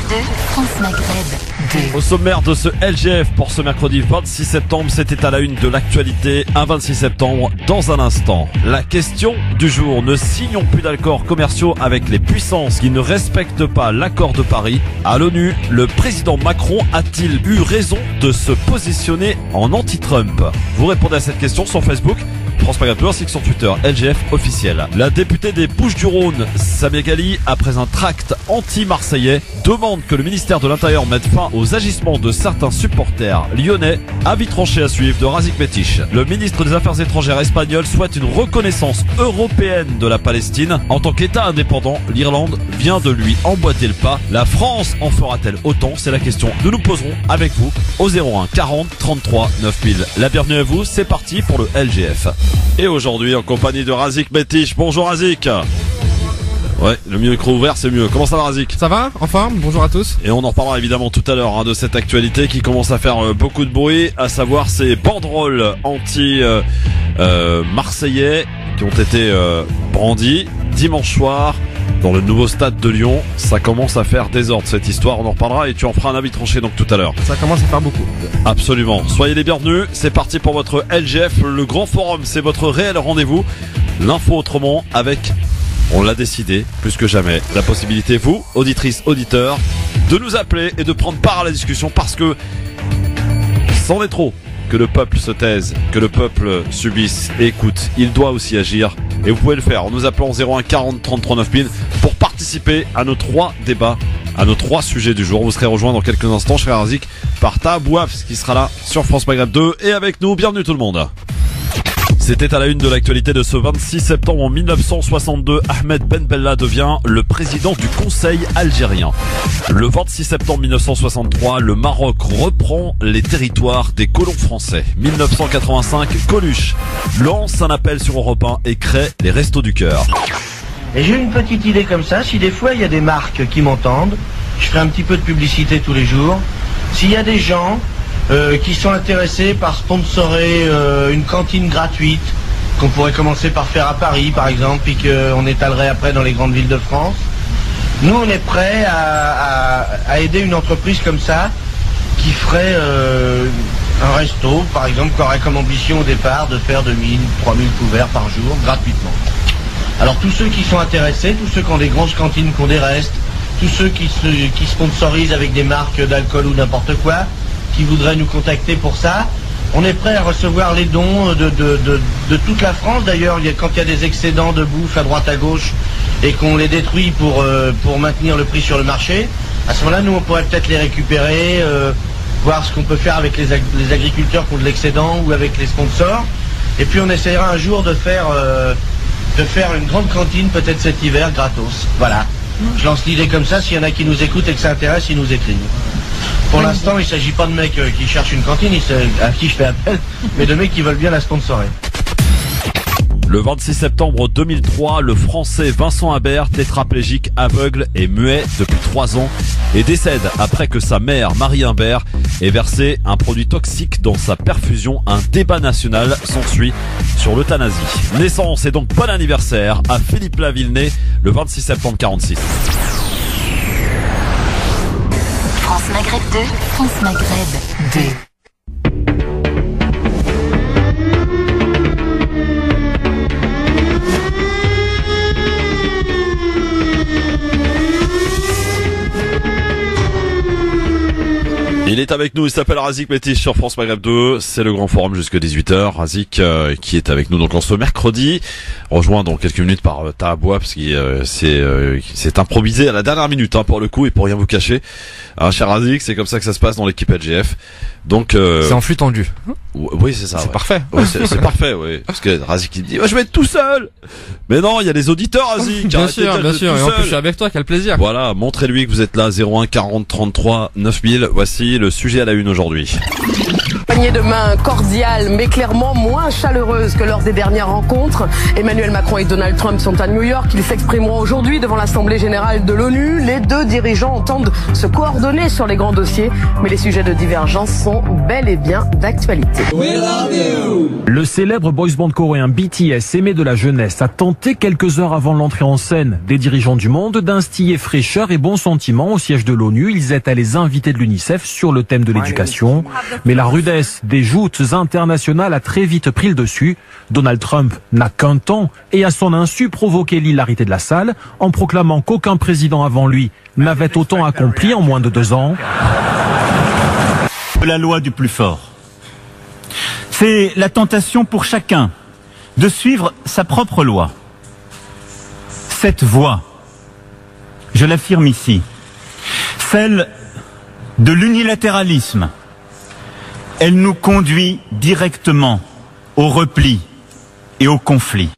2, France Maghreb 2. Au sommaire de ce LGF pour ce mercredi 26 septembre, c'était à la une de l'actualité, un 26 septembre dans un instant. La question du jour, ne signons plus d'accords commerciaux avec les puissances qui ne respectent pas l'accord de Paris. À l'ONU, le président Macron a-t-il eu raison de se positionner en anti-Trump? Vous répondez à cette question sur Facebook, France Maghreb 2 ainsi que sur Twitter, LGF officiel. La députée des Bouches-du-Rhône, Samia Ghali, après un tract anti-marseillais, demande que le ministère de l'Intérieur mette fin aux agissements de certains supporters lyonnais. Avis tranché à suivre de Razik Metiche. Le ministre des Affaires étrangères espagnol souhaite une reconnaissance européenne de la Palestine. En tant qu'État indépendant, l'Irlande vient de lui emboîter le pas. La France en fera-t-elle autant? C'est la question que nous poserons avec vous au 01 40 33 9000. La bienvenue à vous, c'est parti pour le LGF. Et aujourd'hui en compagnie de Razik Metiche. Bonjour Razik. Ouais, le micro ouvert c'est mieux. Comment ça va Razik? Ça va, enfin, bonjour à tous. Et on en reparlera évidemment tout à l'heure de cette actualité qui commence à faire beaucoup de bruit, à savoir ces banderoles anti-marseillais qui ont été brandis dimanche soir dans le nouveau stade de Lyon. Ça commence à faire désordre cette histoire, on en reparlera et tu en feras un avis tranché donc tout à l'heure. Ça commence à faire beaucoup. Absolument, soyez les bienvenus, c'est parti pour votre LGF, le grand forum, c'est votre réel rendez-vous. L'info autrement avec, on l'a décidé, plus que jamais, la possibilité, vous, auditrices, auditeurs, de nous appeler et de prendre part à la discussion parce que c'en est trop que le peuple se taise, que le peuple subisse et écoute. Il doit aussi agir et vous pouvez le faire en nous appelant 01 40 33 9000 pour participer à nos 3 débats, à nos 3 sujets du jour. Vous serez rejoint dans quelques instants, cher Razik, par Tabouaf qui sera là sur France Maghreb 2 et avec nous. Bienvenue tout le monde. C'était à la une de l'actualité de ce 26 septembre en 1962. Ahmed Ben Bella devient le président du Conseil algérien. Le 26 septembre 1963, le Maroc reprend les territoires des colons français. 1985, Coluche lance un appel sur Europe 1 et crée les Restos du Cœur. Et j'ai une petite idée comme ça, si des fois il y a des marques qui m'entendent, je ferai un petit peu de publicité tous les jours. S'il y a des gens qui sont intéressés par sponsorer une cantine gratuite, qu'on pourrait commencer par faire à Paris par exemple, puis qu'on étalerait après dans les grandes villes de France. Nous on est prêts à aider une entreprise comme ça, qui ferait un resto par exemple, qui aurait comme ambition au départ de faire 2000, 3000 couverts par jour, gratuitement. Alors tous ceux qui sont intéressés, tous ceux qui ont des grosses cantines, qui ont des restes, tous ceux qui sponsorisent avec des marques d'alcool ou n'importe quoi, qui voudraient nous contacter pour ça. On est prêt à recevoir les dons de toute la France. D'ailleurs, quand il y a des excédents de bouffe à droite à gauche et qu'on les détruit pour maintenir le prix sur le marché, à ce moment-là, nous, on pourrait peut-être les récupérer, voir ce qu'on peut faire avec les agriculteurs qui ont de l'excédent ou avec les sponsors. Et puis, on essaiera un jour de faire une grande cantine, peut-être cet hiver, gratos. Voilà. Je lance l'idée comme ça. S'il y en a qui nous écoutent et que ça intéresse, ils nous écrivent. Pour l'instant, il ne s'agit pas de mecs qui cherchent une cantine, à qui je fais appel, mais de mecs qui veulent bien la sponsorer. Le 26 septembre 2003, le Français Vincent Habert, tétraplégique, aveugle et muet depuis 3 ans, et décède après que sa mère, Marie Imbert, ait versé un produit toxique dans sa perfusion. Un débat national s'ensuit sur l'euthanasie. Naissance et donc bon anniversaire à Philippe Laville, le 26 septembre 46. France Maghreb 2, France Maghreb 2. Il est avec nous, il s'appelle Razik Metiche sur France Maghreb 2, c'est le grand forum jusque 18h. Razik qui est avec nous donc en ce mercredi, rejoint dans quelques minutes par Tahaboua parce qu'il s'est improvisé à la dernière minute pour le coup et pour rien vous cacher. Cher Razik, c'est comme ça que ça se passe dans l'équipe LGF. Donc c'est en flux tendu. Oui, c'est ça. C'est ouais. Parfait. Ouais, c'est parfait, oui. Parce que Razik il dit je vais être tout seul. Mais non, il y a les auditeurs Razik. Bien sûr. Et en plus je suis avec toi, quel plaisir. Voilà, montrez-lui que vous êtes là 01 40 33 9000. Voici le sujet à la une aujourd'hui. Poignée de main cordiale, mais clairement moins chaleureuse que lors des dernières rencontres. Emmanuel Macron et Donald Trump sont à New York. Ils s'exprimeront aujourd'hui devant l'Assemblée générale de l'ONU. Les deux dirigeants entendent se coordonner sur les grands dossiers, mais les sujets de divergence sont bel et bien d'actualité. Le célèbre boys band coréen BTS, aimé de la jeunesse, a tenté quelques heures avant l'entrée en scène des dirigeants du monde d'instiller fraîcheur et bon sentiment au siège de l'ONU. Ils étaient les invités de l'UNICEF sur le thème de l'éducation. Mais la rudesse des joutes internationales a très vite pris le dessus. Donald Trump n'a qu'un temps et à son insu provoqué l'hilarité de la salle en proclamant qu'aucun président avant lui n'avait autant accompli en moins de 2 ans. La loi du plus fort. C'est la tentation pour chacun de suivre sa propre loi. Cette voie, je l'affirme ici, celle de l'unilatéralisme, elle nous conduit directement au repli et au conflit.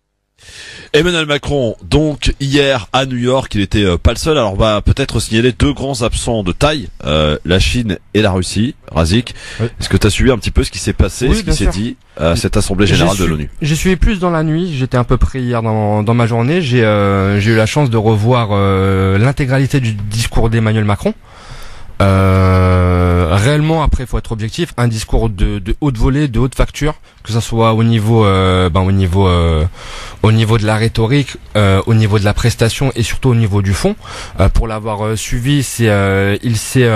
Emmanuel Macron, donc hier à New York, il était pas le seul. Alors on va peut-être signaler 2 grands absents de taille, la Chine et la Russie. Razik, oui. Est-ce que tu as suivi un petit peu ce qui s'est passé, oui, ce qui s'est dit à cette assemblée générale de l'ONU? J'ai suivi plus dans la nuit. J'étais un peu pris hier dans ma journée. J'ai eu la chance de revoir l'intégralité du discours d'Emmanuel Macron. Réellement, après, il faut être objectif, un discours de haute volée, de haute facture, que ça soit au niveau de la rhétorique, au niveau de la prestation et surtout au niveau du fond. Pour l'avoir suivi, il s'est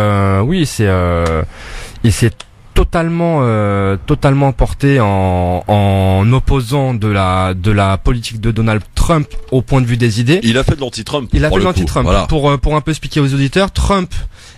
totalement porté en opposant de la politique de Donald Trump au point de vue des idées. Il a fait de l'anti-Trump. Il a fait de l'anti-Trump. Voilà. Pour un peu expliquer aux auditeurs, Trump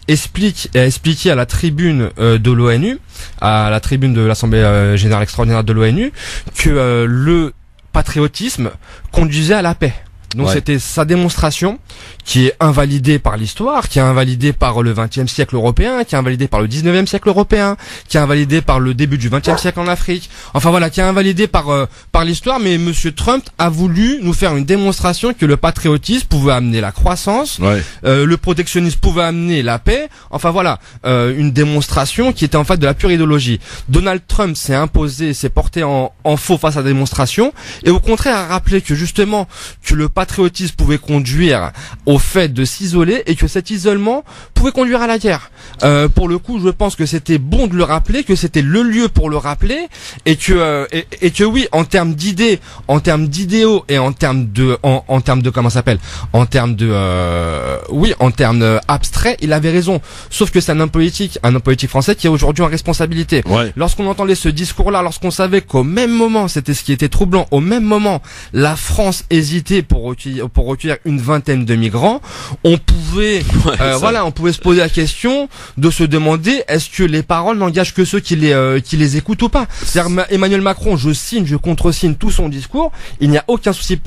a expliqué à la tribune de l'ONU, à la tribune de l'Assemblée générale extraordinaire de l'ONU, que le patriotisme conduisait à la paix. Donc c'était sa démonstration qui est invalidée par l'histoire, qui est invalidée par le XXe siècle européen, qui est invalidée par le XIXe siècle européen, qui est invalidée par le début du XXe siècle en Afrique. Enfin voilà, qui est invalidée par l'histoire. Mais Monsieur Trump a voulu nous faire une démonstration que le patriotisme pouvait amener la croissance, le protectionnisme pouvait amener la paix. Enfin voilà, une démonstration qui était en fait de la pure idéologie. Donald Trump s'est imposé, s'est porté en faux face à la démonstration, et au contraire a rappelé que justement que le patriotisme pouvait conduire au fait de s'isoler et que cet isolement pouvait conduire à la guerre. Pour le coup, je pense que c'était bon de le rappeler, que c'était le lieu pour le rappeler, et que oui, en termes d'idées, en termes d'idéaux et en termes de comment ça s'appelle, en termes abstraits, il avait raison. Sauf que c'est un homme politique français qui est aujourd'hui en responsabilité. Lorsqu'on entendait ce discours-là, lorsqu'on savait qu'au même moment, c'était ce qui était troublant, au même moment, la France hésitait pour recueillir une vingtaine de migrants, on pouvait se poser la question de se demander est-ce que les paroles n'engagent que ceux qui les écoutent ou pas. C'est-à-dire Emmanuel Macron, je contresigne tout son discours, il n'y a aucun souci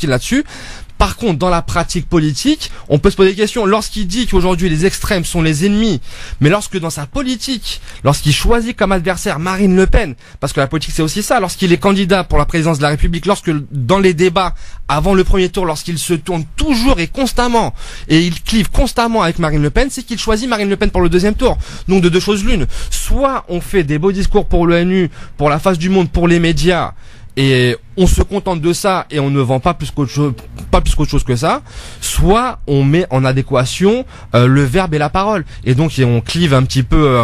là-dessus. Par contre, dans la pratique politique, on peut se poser des questions. Lorsqu'il dit qu'aujourd'hui les extrêmes sont les ennemis, mais lorsque dans sa politique, lorsqu'il choisit comme adversaire Marine Le Pen, parce que la politique c'est aussi ça, lorsqu'il est candidat pour la présidence de la République, lorsque dans les débats avant le premier tour, lorsqu'il se tourne toujours et constamment, et il clive constamment avec Marine Le Pen, c'est qu'il choisit Marine Le Pen pour le deuxième tour. Donc de deux choses l'une. Soit on fait des beaux discours pour l'ONU, pour la face du monde, pour les médias, et on se contente de ça et on ne vend pas plus qu'autre chose que ça, soit on met en adéquation le verbe et la parole, et donc on clive un petit peu,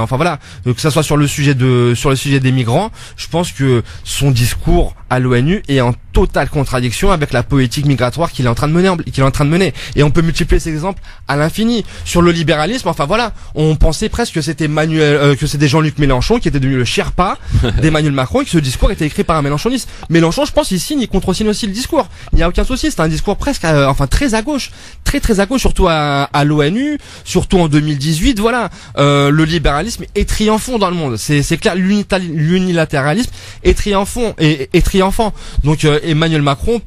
que ça soit sur le sujet des migrants. Je pense que son discours à l'ONU est en totale contradiction avec la politique migratoire qu'il est en train de mener, et on peut multiplier ces exemples à l'infini. Sur le libéralisme, on pensait presque que c'était Jean-Luc Mélenchon qui était devenu le Sherpa d'Emmanuel Macron, et que ce discours était écrit par un mélenchoniste. Mélenchon, je pense, il signe, il contresigne aussi le discours. Il n'y a aucun souci, c'est un discours presque, très à gauche, très à gauche, surtout à l'ONU, surtout en 2018. Le libéralisme est triomphant dans le monde. C'est clair, l'unilatéralisme est triomphant. Donc Emmanuel Macron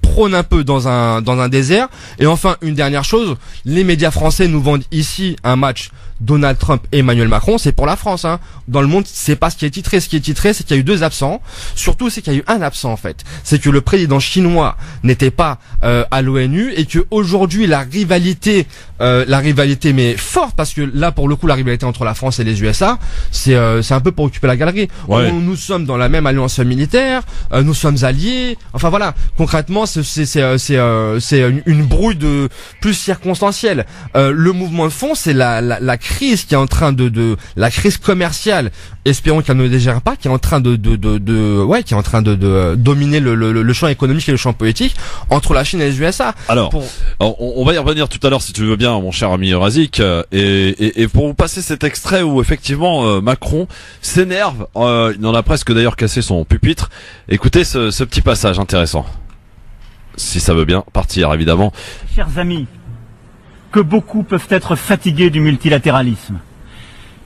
prône un peu dans un désert. Et enfin, une dernière chose, les médias français nous vendent ici un match Donald Trump et Emmanuel Macron, c'est pour la France. Hein. Dans le monde, c'est pas ce qui est titré. Ce qui est titré, c'est qu'il y a eu 2 absents. Surtout, c'est qu'il y a eu un absent en fait. C'est que le président chinois n'était pas à l'ONU et que aujourd'hui la rivalité mais forte, parce que là pour le coup la rivalité entre la France et les USA, c'est un peu pour occuper la galerie. Ouais. Nous sommes dans la même alliance militaire, nous sommes alliés. Enfin voilà, concrètement c'est une brouille de plus circonstancielle. Le mouvement de fond, c'est la crise qui est en train de la crise commerciale. Espérons qu'elle ne dégère pas, qui est en train de dominer le champ économique et le champ politique entre la Chine et les USA. Alors, on va y revenir tout à l'heure si tu veux bien, mon cher ami Razik, et pour vous passer cet extrait où effectivement Macron s'énerve, il en a presque d'ailleurs cassé son pupitre. Écoutez ce petit passage intéressant, si ça veut bien partir évidemment. Chers amis, que beaucoup peuvent être fatigués du multilatéralisme.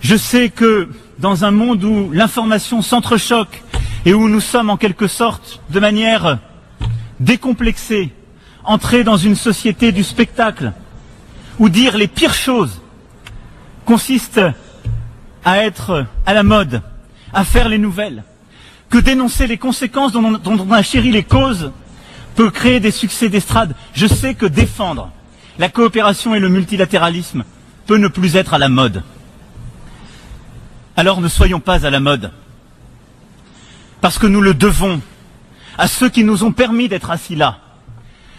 Je sais que dans un monde où l'information s'entrechoque et où nous sommes en quelque sorte, de manière décomplexée, entrés dans une société du spectacle, où dire les pires choses consiste à être à la mode, à faire les nouvelles, que dénoncer les conséquences dont on a chéri les causes peut créer des succès d'estrade. Je sais que défendre la coopération et le multilatéralisme peut ne plus être à la mode. Alors ne soyons pas à la mode, parce que nous le devons à ceux qui nous ont permis d'être assis là.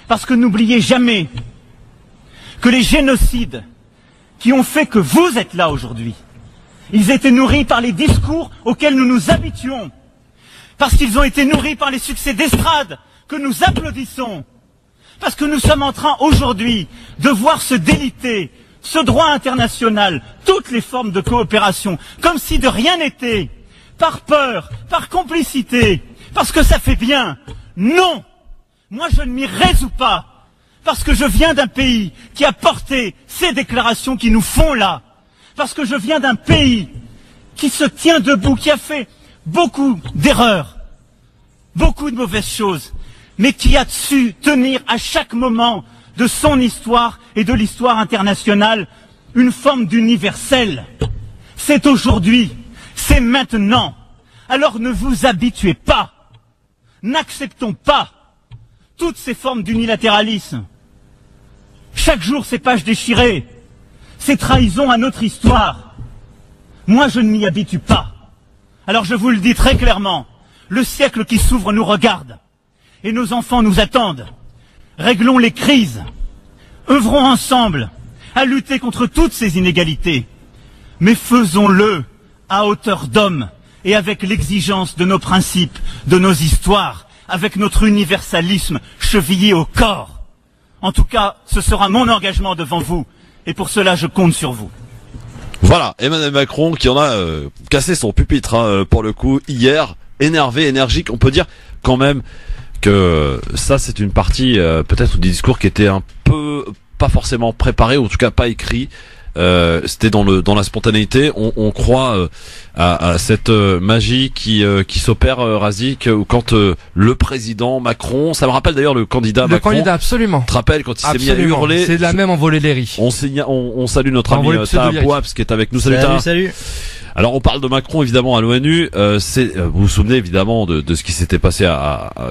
Parce que n'oubliez jamais que les génocides qui ont fait que vous êtes là aujourd'hui, ils étaient nourris par les discours auxquels nous nous habituons, parce qu'ils ont été nourris par les succès d'estrade que nous applaudissons, parce que nous sommes en train aujourd'hui de voir se déliter ce droit international, toutes les formes de coopération, comme si de rien n'était, par peur, par complicité, parce que ça fait bien. Non! Moi je ne m'y résous pas, parce que je viens d'un pays qui a porté ces déclarations qui nous font là, parce que je viens d'un pays qui se tient debout, qui a fait beaucoup d'erreurs, beaucoup de mauvaises choses, mais qui a su tenir à chaque moment de son histoire et de l'histoire internationale une forme d'universel. C'est aujourd'hui, c'est maintenant. Alors ne vous habituez pas, n'acceptons pas toutes ces formes d'unilatéralisme. Chaque jour ces pages déchirées, ces trahisons à notre histoire. Moi je ne m'y habitue pas. Alors je vous le dis très clairement, le siècle qui s'ouvre nous regarde et nos enfants nous attendent. Réglons les crises, œuvrons ensemble à lutter contre toutes ces inégalités, mais faisons-le à hauteur d'homme et avec l'exigence de nos principes, de nos histoires, avec notre universalisme chevillé au corps. En tout cas, ce sera mon engagement devant vous, et pour cela je compte sur vous. Voilà, Emmanuel Macron qui en a cassé son pupitre, hein, pour le coup, hier, énervé, énergique, on peut dire quand même que ça c'est une partie peut-être du discours qui était un peu pas forcément préparé, ou en tout cas pas écrit. C'était dans la spontanéité. On croit à cette magie qui s'opère, Razik, quand le président Macron, ça me rappelle d'ailleurs le candidat Macron. Le candidat, absolument. Tu te rappelles quand il s'est mis à hurler. C'est de la même envolée les riz. On salue notre ami Taha Bouabs qui est avec nous. Salut Taha. Salut. Alors on parle de Macron évidemment à l'ONU. Vous vous souvenez évidemment de ce qui s'était passé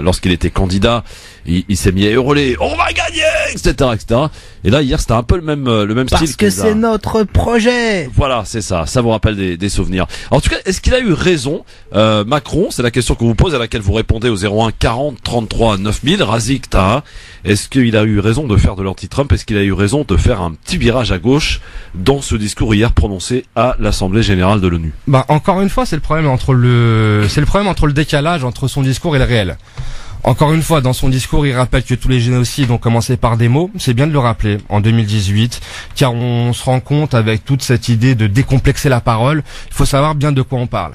lorsqu'il était candidat. Il s'est mis à hurler, on va gagner, etc., etc. Et là hier c'était un peu le même style. Parce que c'est notre projet. Voilà, c'est ça. Ça vous rappelle des souvenirs. En tout cas, est-ce qu'il a eu raison, Macron? C'est la question qu'on vous pose, à laquelle vous répondez au 01 40 33 9000. Razik, Taha, est-ce qu'il a eu raison de faire de l'anti-Trump? Est-ce qu'il a eu raison de faire un petit virage à gauche dans ce discours hier prononcé à l'Assemblée générale de l'ONU? Bah encore une fois, c'est le problème entre le décalage entre son discours et le réel. Encore une fois, dans son discours, il rappelle que tous les génocides ont commencé par des mots. C'est bien de le rappeler en 2018, car on se rend compte avec toute cette idée de décomplexer la parole. Il faut savoir bien de quoi on parle.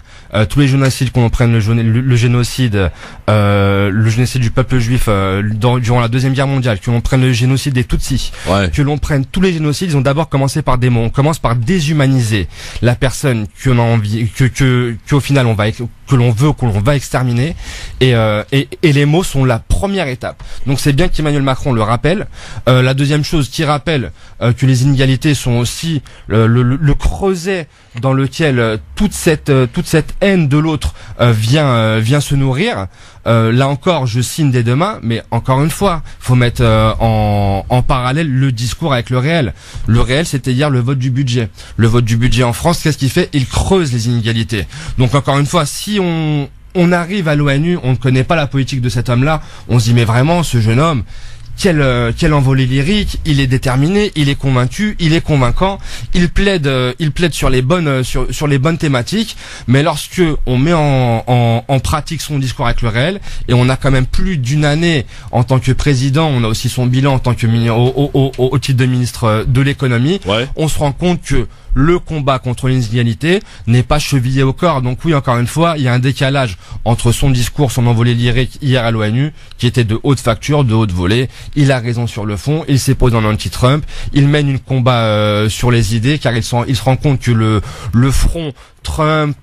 Tous les génocides, qu'on prenne le génocide du peuple juif durant la Deuxième Guerre mondiale, que l'on prenne le génocide des Tutsis, que l'on prenne tous les génocides, ils ont d'abord commencé par des mots. On commence par déshumaniser la personne qu'on a envie, qu'au final qu'on va exterminer, et les mots mots sont la première étape. Donc c'est bien qu'Emmanuel Macron le rappelle. La deuxième chose, qui rappelle que les inégalités sont aussi le creuset dans lequel toute cette haine de l'autre vient se nourrir. Là encore, je signe dès demain, mais encore une fois, faut mettre en parallèle le discours avec le réel. Le réel, c'était hier le vote du budget. Le vote du budget en France, qu'est-ce qu'il fait? Il creuse les inégalités. Donc encore une fois, si on arrive à l'ONU, on ne connaît pas la politique de cet homme-là, on se dit mais vraiment, ce jeune homme, quel envolé lyrique, il est déterminé, il est convaincu, il est convaincant, il plaide sur les bonnes thématiques, mais lorsque on met en pratique son discours avec le réel, et on a quand même plus d'une année en tant que président, on a aussi son bilan en tant que au titre de ministre de l'économie, on se rend compte que le combat contre les inégalités n'est pas chevillé au corps. Donc oui, encore une fois, il y a un décalage entre son discours, son envolée lyrique hier à l'ONU, qui était de haute facture, de haute volée. Il a raison sur le fond, il s'est posé en anti-Trump, il mène un combat sur les idées, car il se rend compte que le front Trump,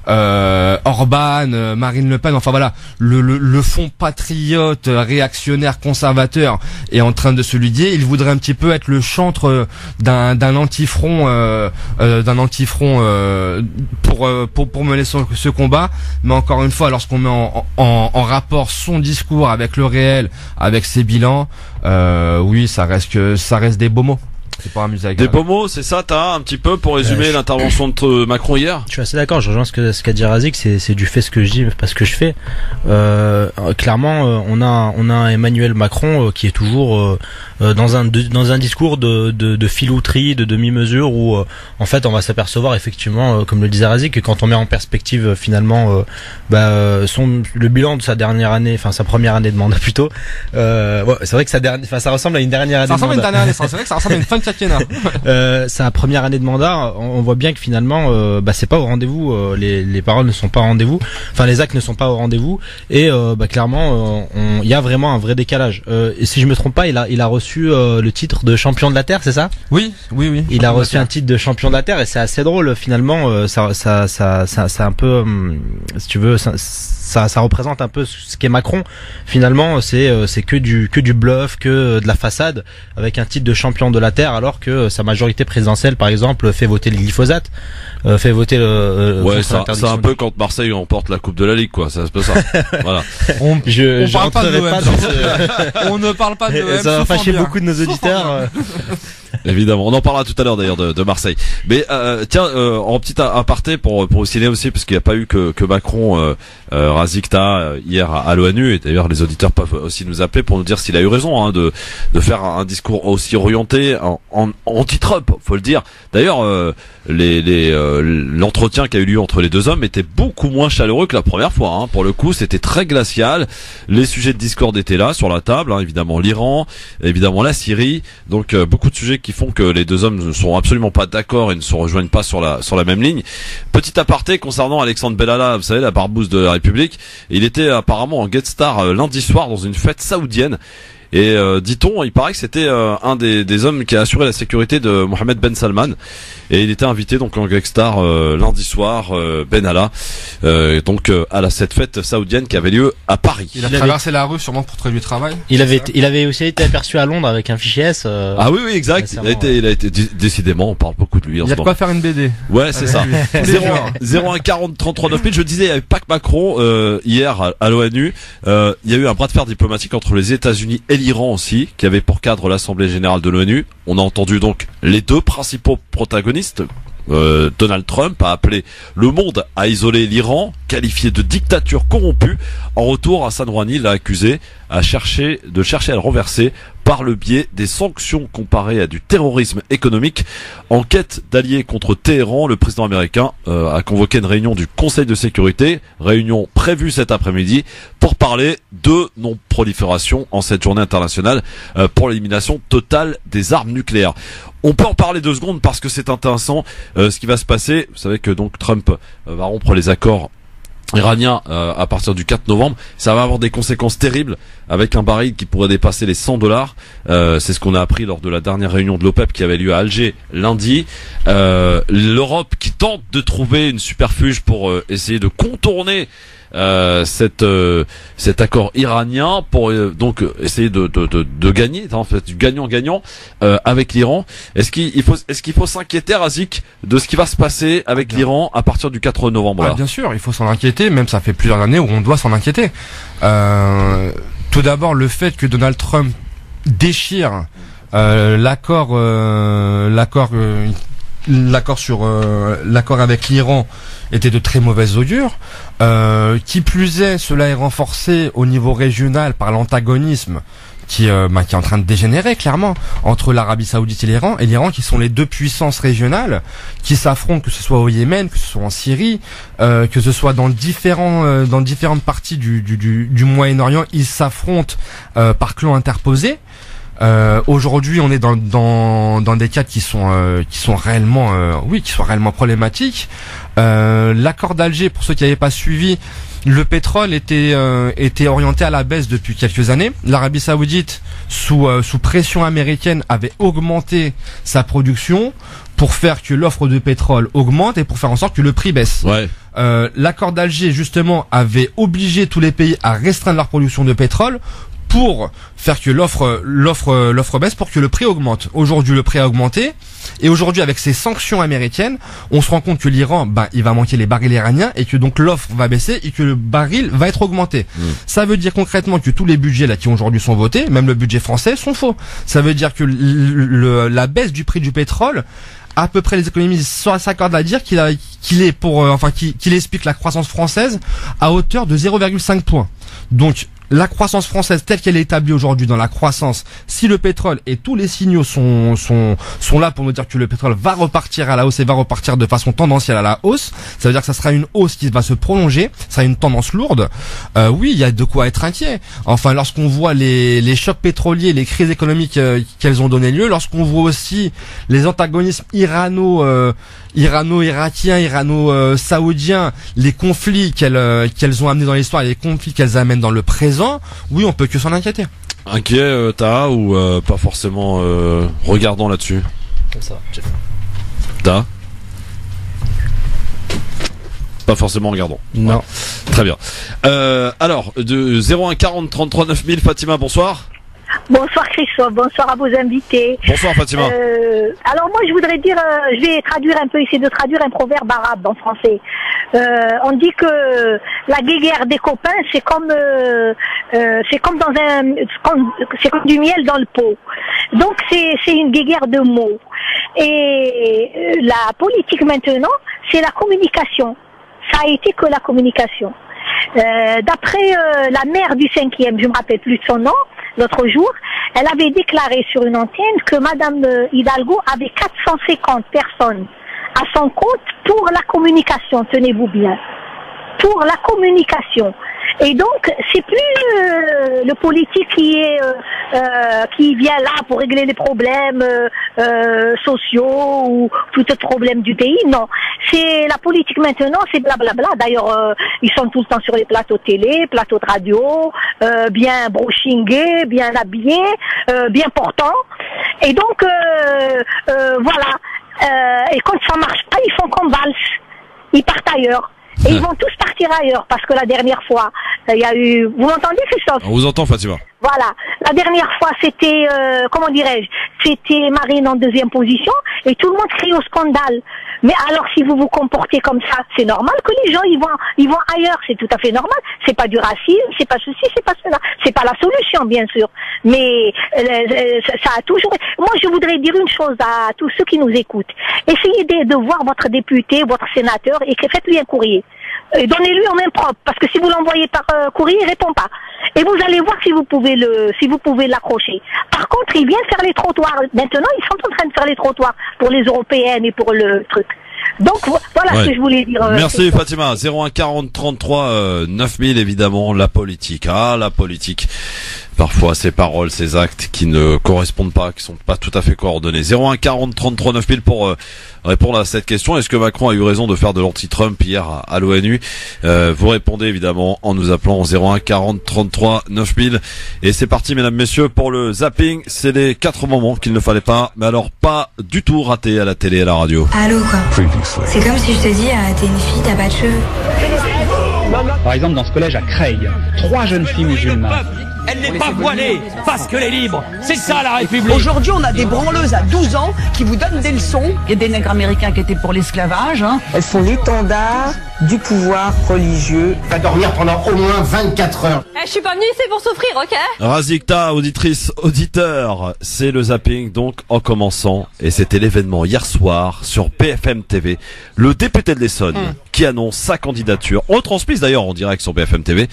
Orban, Marine Le Pen, enfin voilà, le fond patriote, réactionnaire, conservateur est en train de se lier. Il voudrait un petit peu être le chantre d'un anti-front pour mener ce combat. Mais encore une fois, lorsqu'on met en rapport son discours avec le réel, avec ses bilans, oui, ça reste des beaux mots. C'est pas amusé avec des beaux mots, c'est ça, t'as un petit peu pour résumer l'intervention de Macron hier. Je suis assez d'accord, je rejoins ce qu'a dit Razik, c'est du fait ce que je dis, pas ce que je fais. Clairement, on a Emmanuel Macron qui est toujours dans un discours de filouterie, de demi-mesure, où en fait on va s'apercevoir effectivement, comme le disait Razik, que quand on met en perspective finalement le bilan de sa première année de mandat plutôt, c'est vrai que ça ressemble à une dernière année. Ça ressemble à une dernière année, c'est vrai que ça ressemble à une fin de quinquennat. Sa première année de mandat, on voit bien que finalement c'est pas au rendez-vous, les paroles ne sont pas au rendez-vous, enfin les actes ne sont pas au rendez-vous, et clairement il y a vraiment un vrai décalage. Et si je me trompe pas, il a reçu le titre de champion de la Terre, c'est ça? Oui. Il a reçu un titre de champion de la Terre, et c'est assez drôle finalement. Ça un peu, si tu veux, ça représente un peu ce qu'est Macron. Finalement, c'est que du bluff, que de la façade, avec un titre de champion de la Terre, alors que sa majorité présidentielle, par exemple, fait voter le glyphosate, fait voter c'est un peu quand Marseille remporte la Coupe de la Ligue, quoi. C'est un peu ça. Voilà. On ne parle pas de l'OM. Ça va fâcher beaucoup de nos auditeurs. Évidemment, on en parlera tout à l'heure d'ailleurs de Marseille. Mais en petit aparté pour signaler aussi, parce qu'il n'y a pas eu que Macron, Razikta hier à l'ONU, et d'ailleurs les auditeurs peuvent aussi nous appeler pour nous dire s'il a eu raison de faire un discours aussi orienté en anti-Trump, faut le dire. D'ailleurs, l'entretien qui a eu lieu entre les deux hommes était beaucoup moins chaleureux que la première fois. Pour le coup, c'était très glacial. Les sujets de discorde étaient là sur la table, évidemment l'Iran, évidemment la Syrie, donc beaucoup de sujets qui font que les deux hommes ne sont absolument pas d'accord et ne se rejoignent pas sur la même ligne. Petit aparté concernant Alexandre Bellala, vous savez, la barbouze de la République, il était apparemment en guest star lundi soir dans une fête saoudienne. Et dit-on, il paraît que c'était un des hommes qui a assuré la sécurité de Mohammed Ben Salman, et il était invité donc en guest star lundi soir, Benalla, à cette fête saoudienne qui avait lieu à Paris. Il a traversé la rue sûrement pour trouver du travail. Il avait aussi été aperçu à Londres avec un fichier S. Ah oui, exact. Il a été décidément, on parle beaucoup de lui. Il y a de quoi faire une BD. Ouais, c'est ça. 01 40 33 9 000. Je disais, il n'y avait pas que Macron hier à l'ONU. Il y a eu un bras de fer diplomatique entre les États-Unis et l'Iran aussi, qui avait pour cadre l'Assemblée Générale de l'ONU. On a entendu donc les deux principaux protagonistes. Donald Trump a appelé le monde à isoler l'Iran, qualifié de dictature corrompue. En retour, Hassan Rouhani l'a accusé de chercher à le renverser par le biais des sanctions comparées à du terrorisme économique. En quête d'alliés contre Téhéran, le président américain a convoqué une réunion du Conseil de sécurité, réunion prévue cet après-midi, pour parler de non-prolifération en cette journée internationale pour l'élimination totale des armes nucléaires. On peut en parler 2 secondes parce que c'est intéressant ce qui va se passer. Vous savez que donc Trump va rompre les accords iraniens à partir du 4 novembre. Ça va avoir des conséquences terribles avec un baril qui pourrait dépasser les $100. C'est ce qu'on a appris lors de la dernière réunion de l'OPEP qui avait lieu à Alger lundi. L'Europe qui tente de trouver une superfuge pour essayer de contourner cet accord iranien pour donc essayer de gagner, en fait, du gagnant-gagnant avec l'Iran. Est-ce qu'il faut s'inquiéter, Razik, de ce qui va se passer avec l'Iran à partir du 4 novembre là? Bien sûr, il faut s'en inquiéter, même ça fait plusieurs années où on doit s'en inquiéter. Tout d'abord, le fait que Donald Trump déchire l'accord avec l'Iran était de très mauvaise augure. Qui plus est, cela est renforcé au niveau régional par l'antagonisme qui est en train de dégénérer clairement entre l'Arabie Saoudite et l'Iran qui sont les deux puissances régionales qui s'affrontent, que ce soit au Yémen, que ce soit en Syrie, que ce soit dans différentes parties du Moyen-Orient, ils s'affrontent par clans interposés. Aujourd'hui, on est dans des cas qui sont réellement problématiques. L'accord d'Alger, pour ceux qui n'avaient pas suivi, le pétrole était orienté à la baisse depuis quelques années. L'Arabie Saoudite, sous pression américaine, avait augmenté sa production pour faire que l'offre de pétrole augmente et pour faire en sorte que le prix baisse. Ouais. L'accord d'Alger, justement, avait obligé tous les pays à restreindre leur production de pétrole pour faire que l'offre baisse, pour que le prix augmente. Aujourd'hui, le prix a augmenté, et aujourd'hui, avec ces sanctions américaines, on se rend compte que l'Iran, il va manquer les barils iraniens, et que donc l'offre va baisser, et que le baril va être augmenté. Ça veut dire concrètement que tous les budgets là qui aujourd'hui sont votés, même le budget français, sont faux. Ça veut dire que la baisse du prix du pétrole, à peu près les économistes s'accordent à dire qu'il explique la croissance française à hauteur de 0,5 points. Donc, la croissance française telle qu'elle est établie aujourd'hui dans la croissance, si le pétrole et tous les signaux sont là pour nous dire que le pétrole va repartir à la hausse et va repartir de façon tendancielle à la hausse, ça veut dire que ça sera une hausse qui va se prolonger, ça sera une tendance lourde. Oui, il y a de quoi être inquiet. Enfin, lorsqu'on voit les chocs pétroliers, les crises économiques qu'elles ont donné lieu, lorsqu'on voit aussi les antagonismes irano-irakiens, irano-saoudiens, les conflits qu'elles ont amenés dans l'histoire et les conflits qu'elles amènent dans le présent, oui, on peut que s'en inquiéter. Inquiet, Taha, ou pas forcément regardant là-dessus? Comme ça, Taha? Pas forcément regardant. Non. Ouais. Très bien. Alors, de 01 40 33 9000, Fatima, bonsoir. Bonsoir Christophe, bonsoir à vos invités. Bonsoir Fatima. Alors moi je voudrais dire, je vais essayer de traduire un proverbe arabe en français. On dit que la guéguerre des copains c'est comme du miel dans le pot. Donc c'est une guéguerre de mots. Et la politique maintenant c'est la communication. Ça a été que la communication. D'après la maire du 5e, je me rappelle plus de son nom, l'autre jour, elle avait déclaré sur une antenne que Madame Hidalgo avait 450 personnes à son compte pour la communication, tenez-vous bien. Pour la communication. Et donc, c'est plus le politique qui vient là pour régler les problèmes sociaux ou tout autre problème du pays. Non, c'est la politique maintenant, c'est blablabla. D'ailleurs, ils sont tout le temps sur les plateaux télé, plateaux de radio, bien brushingés, bien habillés, bien portants. Et donc, voilà. Et quand ça marche pas, ils font comme valse. Ils partent ailleurs. Et ils vont tous partir ailleurs, parce que la dernière fois, il y a eu... Vous m'entendez, Christophe? On vous entend, Fatima. Voilà. La dernière fois, c'était, comment dirais-je, c'était Marine en deuxième position, et tout le monde crie au scandale. Mais alors, si vous vous comportez comme ça, c'est normal que les gens, ils vont ailleurs. C'est tout à fait normal. C'est pas du racisme, c'est pas ceci, c'est pas cela. C'est pas la solution, bien sûr. Mais, ça a toujours... Moi, je voudrais dire une chose à tous ceux qui nous écoutent. Essayez de voir votre député, votre sénateur, et faites-lui un courrier. Donnez-lui en main propre, parce que si vous l'envoyez par courrier, il répond pas. Et vous allez voir si vous pouvez l'accrocher. Par contre, ils viennent faire les trottoirs. Maintenant, ils sont en train de faire les trottoirs pour les européennes et pour le truc. Donc voilà ce que je voulais dire. Merci Fatima. 01 40 33 9000, évidemment, la politique. Ah, la politique. Parfois, ces paroles, ces actes qui ne correspondent pas, qui sont pas tout à fait coordonnés. 01 40 33 9000 pour répondre à cette question. Est-ce que Macron a eu raison de faire de l'anti-Trump hier à l'ONU? Vous répondez évidemment en nous appelant au 01 40 33 9000. Et c'est parti, mesdames, messieurs, pour le zapping. C'est les 4 moments qu'il ne fallait pas, mais alors pas du tout rater à la télé et à la radio. Allô, quoi. C'est comme si je te dis, t'es une fille, t'as pas de cheveux. Par exemple, dans ce collège à Creil, 3 jeunes filles musulmanes. Elle n'est pas voilée parce qu'elle est libre. C'est ça la République. Aujourd'hui, on a des branleuses à 12 ans qui vous donnent des leçons. Il y a des nègres américains qui étaient pour l'esclavage. Hein. Elles sont l'étendard du pouvoir religieux. Va dormir pendant au moins 24 heures. Je suis pas venue ici pour souffrir, ok? Razikta, auditrice, auditeur, c'est le zapping donc en commençant. Et c'était l'événement hier soir sur BFM TV. Le député de l'Essonne qui annonce sa candidature, retransmise d'ailleurs en direct sur BFM TV,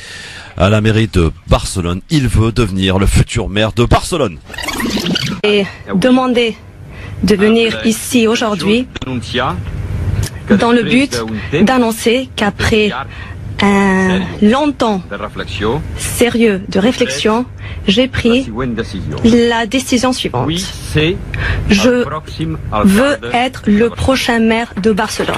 à la mairie de Barcelone. Il veut devenir le futur maire de Barcelone. Et demander de venir ici aujourd'hui dans le but d'annoncer qu'après un long temps sérieux de réflexion, j'ai pris la décision suivante. Je veux être le prochain maire de Barcelone.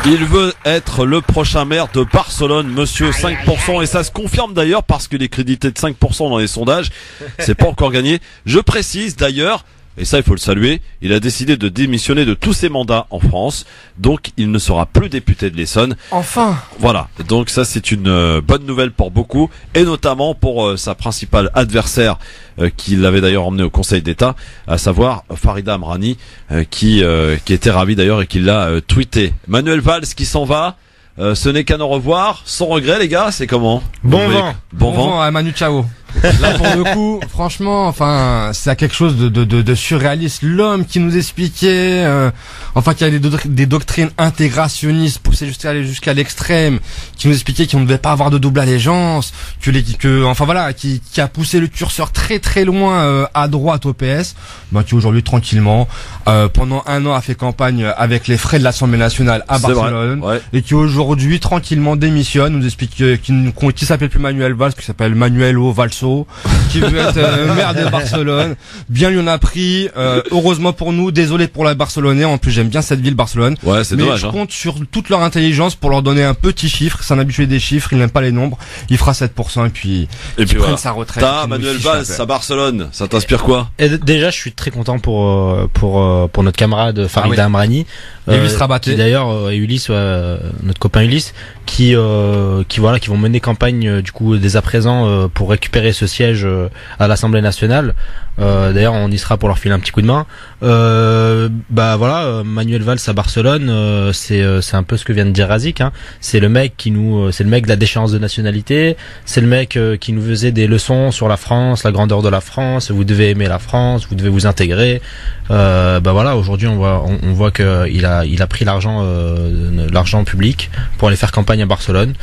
Il veut être le prochain maire de Barcelone, monsieur 5%, et ça se confirme d'ailleurs parce qu'il est crédité de 5% dans les sondages. C'est pas encore gagné. Je précise d'ailleurs, et ça il faut le saluer, il a décidé de démissionner de tous ses mandats en France, donc il ne sera plus député de l'Essonne. Enfin. Voilà, donc ça c'est une bonne nouvelle pour beaucoup, et notamment pour sa principale adversaire qui l'avait d'ailleurs emmené au Conseil d'État, à savoir Farida Amrani, qui était ravi d'ailleurs et qui l'a tweeté. Manuel Valls qui s'en va. Ce n'est qu'un au revoir, sans regret les gars, c'est comment? Bon vent. Bon vent à Manu Chao. Là pour le coup, franchement, enfin, c'est quelque chose de surréaliste. L'homme qui nous expliquait, enfin, qui avait des doctrines intégrationnistes poussées jusqu'à l'extrême, qui nous expliquait qu'on ne devait pas avoir de double allégeance, enfin voilà, qui a poussé le curseur très très loin à droite au PS, qui aujourd'hui tranquillement, pendant 1 an a fait campagne avec les frais de l'Assemblée nationale à Barcelone, et qui aujourd'hui tranquillement démissionne, nous explique qui s'appelle plus Manuel Valls, qui s'appelle Manuelo Valso, qui veut être maire de Barcelone. Bien lui en a pris, heureusement pour nous, désolé pour la Barcelonais, en plus j'aime bien cette ville Barcelone. Ouais, c'est dommage. Mais je compte sur toute leur intelligence pour leur donner un petit chiffre, c'est un habitué des chiffres, il n'aime pas les nombres, il fera 7% et puis prenne sa retraite. Manuel Valls à Barcelone, ça t'inspire quoi? Et déjà je suis très content pour notre camarade Farida Amrani. Ulysse Rabaté. Qui d'ailleurs, Ulysse, notre copain Ulysse, qui vont mener campagne du coup dès à présent pour récupérer ce siège à l'Assemblée nationale. D'ailleurs on y sera pour leur filer un petit coup de main. Manuel Valls à Barcelone, c'est un peu ce que vient de dire Razik, hein. C'est le mec de la déchéance de nationalité, c'est le mec qui nous faisait des leçons sur la France, la grandeur de la France, vous devez aimer la France, vous devez vous intégrer. Aujourd'hui on voit que il a pris l'argent public pour aller faire campagne à Barcelone.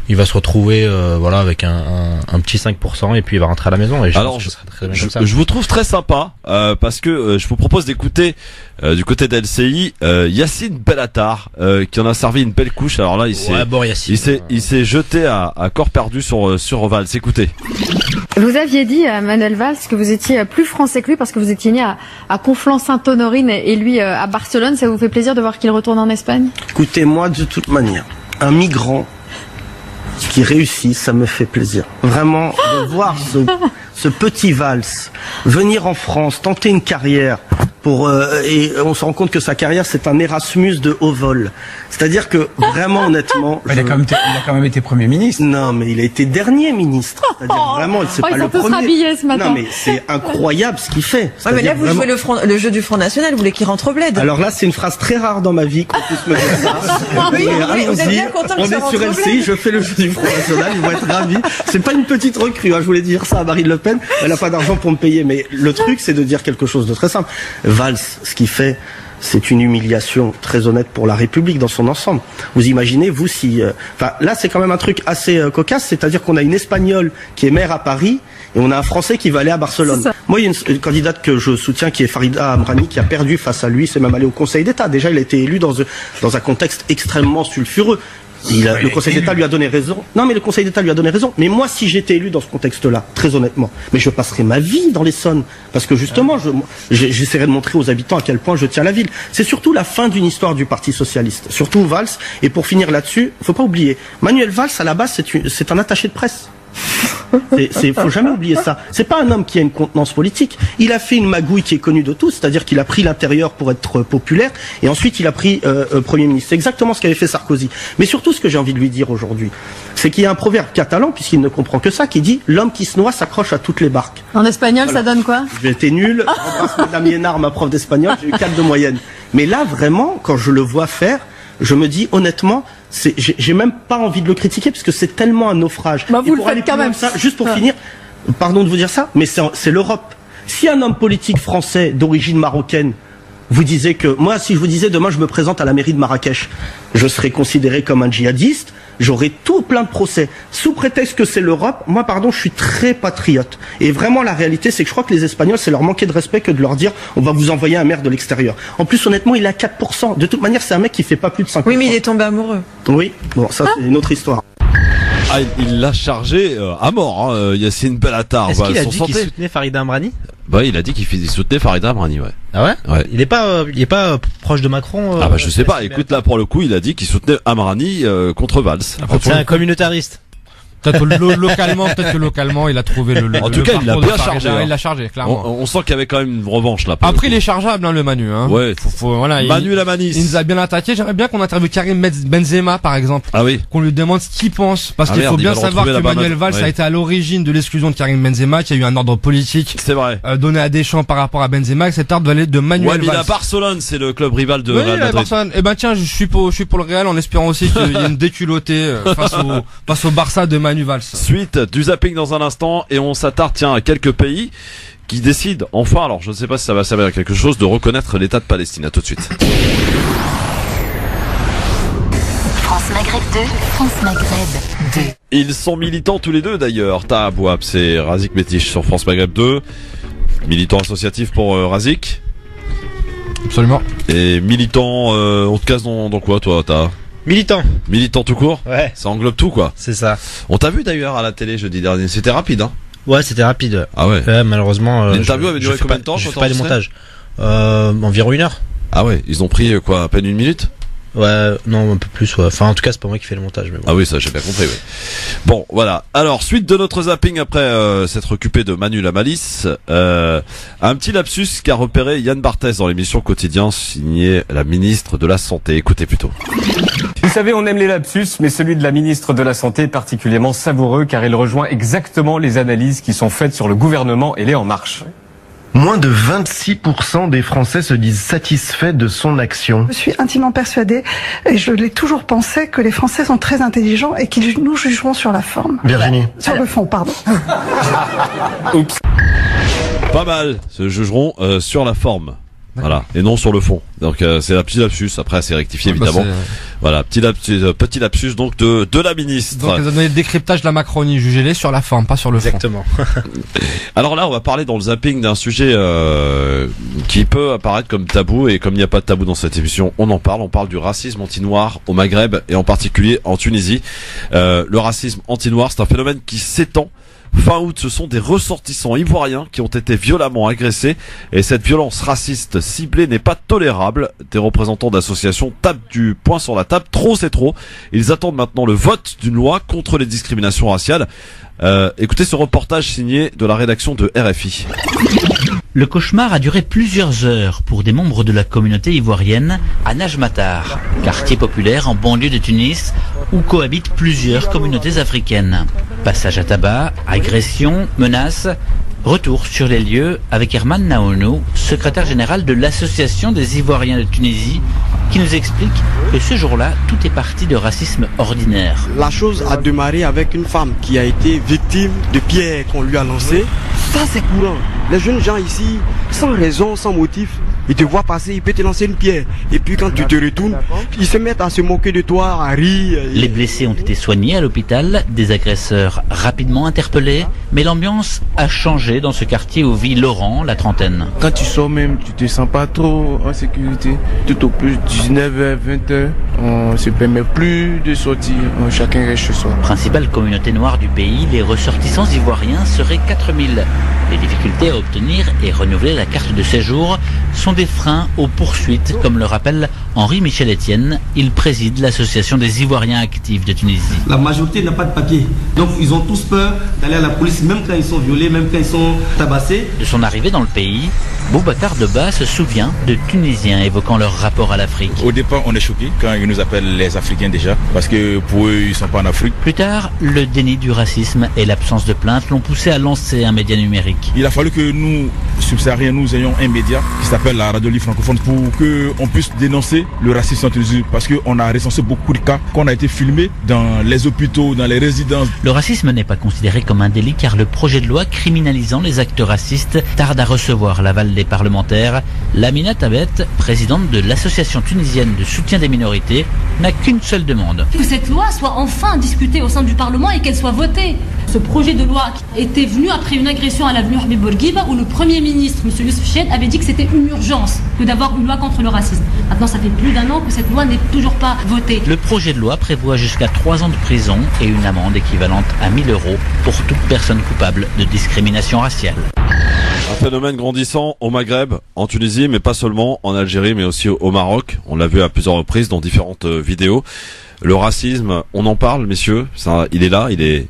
Il va se retrouver avec un petit 5% et puis il va rentrer à la maison. Et je vous trouve très sympa parce que je vous propose d'écouter du côté d'LCI Yacine Bellatar qui en a servi une belle couche. Alors là il s'est jeté à corps perdu sur Valls. Écoutez. Vous aviez dit à Manuel Valls que vous étiez plus français que lui parce que vous étiez né à Conflans-Sainte-Honorine et lui à Barcelone. Ça vous fait plaisir de voir qu'il retourne en Espagne? Écoutez, moi de toute manière, un migrant qui réussit, ça me fait plaisir. Vraiment, de voir ce petit Valls venir en France, tenter une carrière et on se rend compte que sa carrière c'est un Erasmus de haut vol. C'est-à-dire que vraiment honnêtement, il a quand même été Premier ministre. Non, mais il a été dernier ministre. C'est-à-dire vraiment, c'est pas le premier. Ce matin. Non, mais c'est incroyable ce qu'il fait. Ouais, mais là vous jouez le jeu du Front National, vous voulez qu'il rentre au bled. Alors là, c'est une phrase très rare dans ma vie qu'on puisse me dire ça. Vous êtes bien content que on est sur LCI, je fais le jeu du Front National, ils vont être ravis. C'est pas une petite recrue, hein, je voulais dire ça à Marine Le Pen, elle a pas d'argent pour me payer, mais le truc c'est de dire quelque chose de très simple. Valls, ce qu'il fait, c'est une humiliation très honnête pour la République dans son ensemble. Vous imaginez, vous, si... là, c'est quand même un truc assez cocasse, c'est-à-dire qu'on a une Espagnole qui est maire à Paris et on a un Français qui va aller à Barcelone. Moi, il y a une candidate que je soutiens qui est Farida Amrani qui a perdu face à lui, c'est même allé au Conseil d'État. Déjà, il a été élu dans un contexte extrêmement sulfureux. Le Conseil d'État lui a donné raison. Non, mais le Conseil d'État lui a donné raison. Mais moi, si j'étais élu dans ce contexte-là, très honnêtement, mais je passerais ma vie dans l'Essonne. Parce que justement, j'essaierai de montrer aux habitants à quel point je tiens la ville. C'est surtout la fin d'une histoire du Parti Socialiste. Surtout Valls. Et pour finir là-dessus, faut pas oublier, Manuel Valls, à la base, c'est un attaché de presse. Faut jamais oublier ça. C'est pas un homme qui a une contenance politique. Il a fait une magouille qui est connue de tous, c'est-à-dire qu'il a pris l'intérieur pour être populaire, et ensuite il a pris Premier ministre. C'est exactement ce qu'avait fait Sarkozy. Mais surtout, ce que j'ai envie de lui dire aujourd'hui, c'est qu'il y a un proverbe catalan, puisqu'il ne comprend que ça, qui dit « L'homme qui se noie s'accroche à toutes les barques ». En espagnol, voilà. Ça donne quoi? J'étais nul. Embrasse Madame Liénard, ma prof d'espagnol, j'ai eu 4 de moyenne. Mais là, vraiment, quand je le vois faire, je me dis honnêtement, j'ai même pas envie de le critiquer parce que c'est tellement un naufrage. Bah vous le faites quand même. Ça, juste pour finir, pardon de vous dire ça, mais c'est l'Europe. Si un homme politique français d'origine marocaine vous disait que, moi, si je vous disais demain je me présente à la mairie de Marrakech, je serais considéré comme un djihadiste, j'aurais tout plein de procès. Sous prétexte que c'est l'Europe, moi, pardon, je suis très patriote. Et vraiment, la réalité, c'est que je crois que les Espagnols, c'est leur manquer de respect que de leur dire, on va vous envoyer un maire de l'extérieur. En plus, honnêtement, il est à 4%. De toute manière, c'est un mec qui fait pas plus de 5%. Oui, mais il est tombé amoureux. Oui, bon, ça, c'est une autre histoire. Ah, il l'a chargé à mort, hein, Yacine Bellatar. Est-ce qu'il a dit qu'il soutenait Farida Amrani? Bah, il a dit qu'il soutenait Farida Amrani, ouais. Ah ouais? Ouais. Il est pas proche de Macron. Ah bah je sais pas. Écoute, là pour le coup, il a dit qu'il soutenait Amrani contre Valls. C'est un communautariste. Peut-être localement, il a trouvé le. En tout cas, il l'a bien chargé. Il l'a chargé, clairement. On sent qu'il y avait quand même une revanche là. Après, il est chargeable, hein, le Manu. Hein. Ouais. Voilà. Manu la Manis. Il nous a bien attaqué. J'aimerais bien qu'on interviewe Karim Benzema, par exemple. Ah oui. Qu'on lui demande ce qu'il pense, parce qu'il faut bien savoir que Manuel Valls a été à l'origine de l'exclusion de Karim Benzema, qu'il y a eu un ordre politique. C'est vrai. Donné à Deschamps par rapport à Benzema, et cet ordre allait de Manuel Valls. Ouais, mais il a Barcelone, c'est le club rival de Real Madrid. Barcelone. Eh ben tiens, je suis pour le Real, en espérant aussi qu'il y ait une déculottée face au Barça de Manu Valls. Suite du zapping dans un instant, et on s'attarde à quelques pays qui décident enfin, alors je ne sais pas si ça va servir à quelque chose, de reconnaître l'État de Palestine. À tout de suite. France Maghreb 2, France Maghreb 2. Ils sont militants tous les deux d'ailleurs. Taha Bouab, c'est Razik Métiche sur France Maghreb 2, militant associatif pour Razik. Absolument. Et militant, on te casse dans quoi toi, Taha? Militant tout court? Ouais. Ça englobe tout quoi. C'est ça. On t'a vu d'ailleurs à la télé jeudi dernier, c'était rapide hein? Ouais, c'était rapide. Ah ouais. Malheureusement. L'interview avait duré combien de temps? Je fais pas les montages. Environ 1 heure. Ah ouais, ils ont pris quoi, à peine 1 minute? Ouais, non, un peu plus, ouais. Enfin, en tout cas, c'est pas moi qui fais le montage, mais bon. Ah oui, ça, j'ai bien compris, oui. Bon, voilà. Alors, suite de notre zapping après s'être occupé de Manu la Malice, un petit lapsus qu'a repéré Yann Barthès dans l'émission Quotidien, signé la ministre de la Santé. Écoutez plutôt. Vous savez, on aime les lapsus, mais celui de la ministre de la Santé est particulièrement savoureux car il rejoint exactement les analyses qui sont faites sur le gouvernement et les En Marche. Moins de 26% des Français se disent satisfaits de son action. Je suis intimement persuadée, et je l'ai toujours pensé, que les Français sont très intelligents et qu'ils nous jugeront sur la forme. Virginie. Sur le fond, pardon. Oups. Pas mal, se jugeront sur la forme. Voilà, et non sur le fond. Donc c'est un petit lapsus, après c'est rectifié évidemment. Voilà, petit lapsus donc de la ministre. Donc ils ont donné le décryptage de la Macronie, jugez-les sur la forme, pas sur le fond. Exactement. Alors là, on va parler dans le zapping d'un sujet qui peut apparaître comme tabou, et comme il n'y a pas de tabou dans cette émission, on parle du racisme anti-noir au Maghreb et en particulier en Tunisie. Le racisme anti-noir, c'est un phénomène qui s'étend. Fin août, ce sont des ressortissants ivoiriens qui ont été violemment agressés, et cette violence raciste ciblée n'est pas tolérable. Des représentants d'associations tapent du poing sur la table. Trop, c'est trop. Ils attendent maintenant le vote d'une loi contre les discriminations raciales. Écoutez ce reportage signé de la rédaction de RFI. Le cauchemar a duré plusieurs heures pour des membres de la communauté ivoirienne à Najmatar, quartier populaire en banlieue de Tunis où cohabitent plusieurs communautés africaines. Passage à tabac, agressions, menaces, retour sur les lieux avec Herman Naounou, secrétaire général de l'Association des Ivoiriens de Tunisie, qui nous explique que ce jour-là, tout est parti de racisme ordinaire. La chose a démarré avec une femme qui a été victime de pierres qu'on lui a lancées. Ça, c'est courant. Les jeunes gens ici, sans raison, sans motif, ils te voient passer, ils peuvent te lancer une pierre. Et puis quand tu te retournes, ils se mettent à se moquer de toi, à rire. Les blessés ont été soignés à l'hôpital, des agresseurs rapidement interpellés, mais l'ambiance a changé dans ce quartier où vit Laurent, la trentaine. Quand tu sors même, tu te sens pas trop en sécurité. Tout au plus 19h, 20h, on se permet plus de sortir, chacun reste chez soi. Principale communauté noire du pays, les ressortissants ivoiriens seraient 4000. Les difficultés à obtenir et renouveler la carte de séjour sont des freins aux poursuites, comme le rappelle Henri-Michel Etienne. Il préside l'association des Ivoiriens actifs de Tunisie. La majorité n'a pas de papier, donc ils ont tous peur d'aller à la police, même quand ils sont violés, même quand ils sont tabassés. De son arrivée dans le pays, Boubacar Deba se souvient de Tunisiens évoquant leur rapport à l'Afrique. Au départ, on est choqués quand ils nous appellent les Africains déjà, parce que pour eux, ils ne sont pas en Afrique. Plus tard, le déni du racisme et l'absence de plainte l'ont poussé à lancer un média numérique. Il a fallu que nous, subsahariens, nous ayons un média qui s'appelle la Radio Libre Francophone pour qu'on puisse dénoncer le racisme en Tunisie, parce qu'on a recensé beaucoup de cas qu'on a été filmés dans les hôpitaux, dans les résidences. Le racisme n'est pas considéré comme un délit car le projet de loi criminalisant les actes racistes tarde à recevoir l'aval des parlementaires. Lamina Tabet, présidente de l'association tunisienne de soutien des minorités, n'a qu'une seule demande. Que cette loi soit enfin discutée au sein du Parlement et qu'elle soit votée. Ce projet de loi était venu après une agression à l'avenue Habib Bourguiba où le Premier ministre, M. Youssef Choued, avait dit que c'était une urgence que d'avoir une loi contre le racisme. Maintenant, ça fait plus d'1 an que cette loi n'est toujours pas votée. Le projet de loi prévoit jusqu'à 3 ans de prison et une amende équivalente à 1 000 € pour toute personne coupable de discrimination raciale. Un phénomène grandissant au Maghreb, en Tunisie, mais pas seulement, en Algérie, mais aussi au Maroc. On l'a vu à plusieurs reprises dans différentes vidéos. Le racisme, on en parle, messieurs. Ça, il est là, il est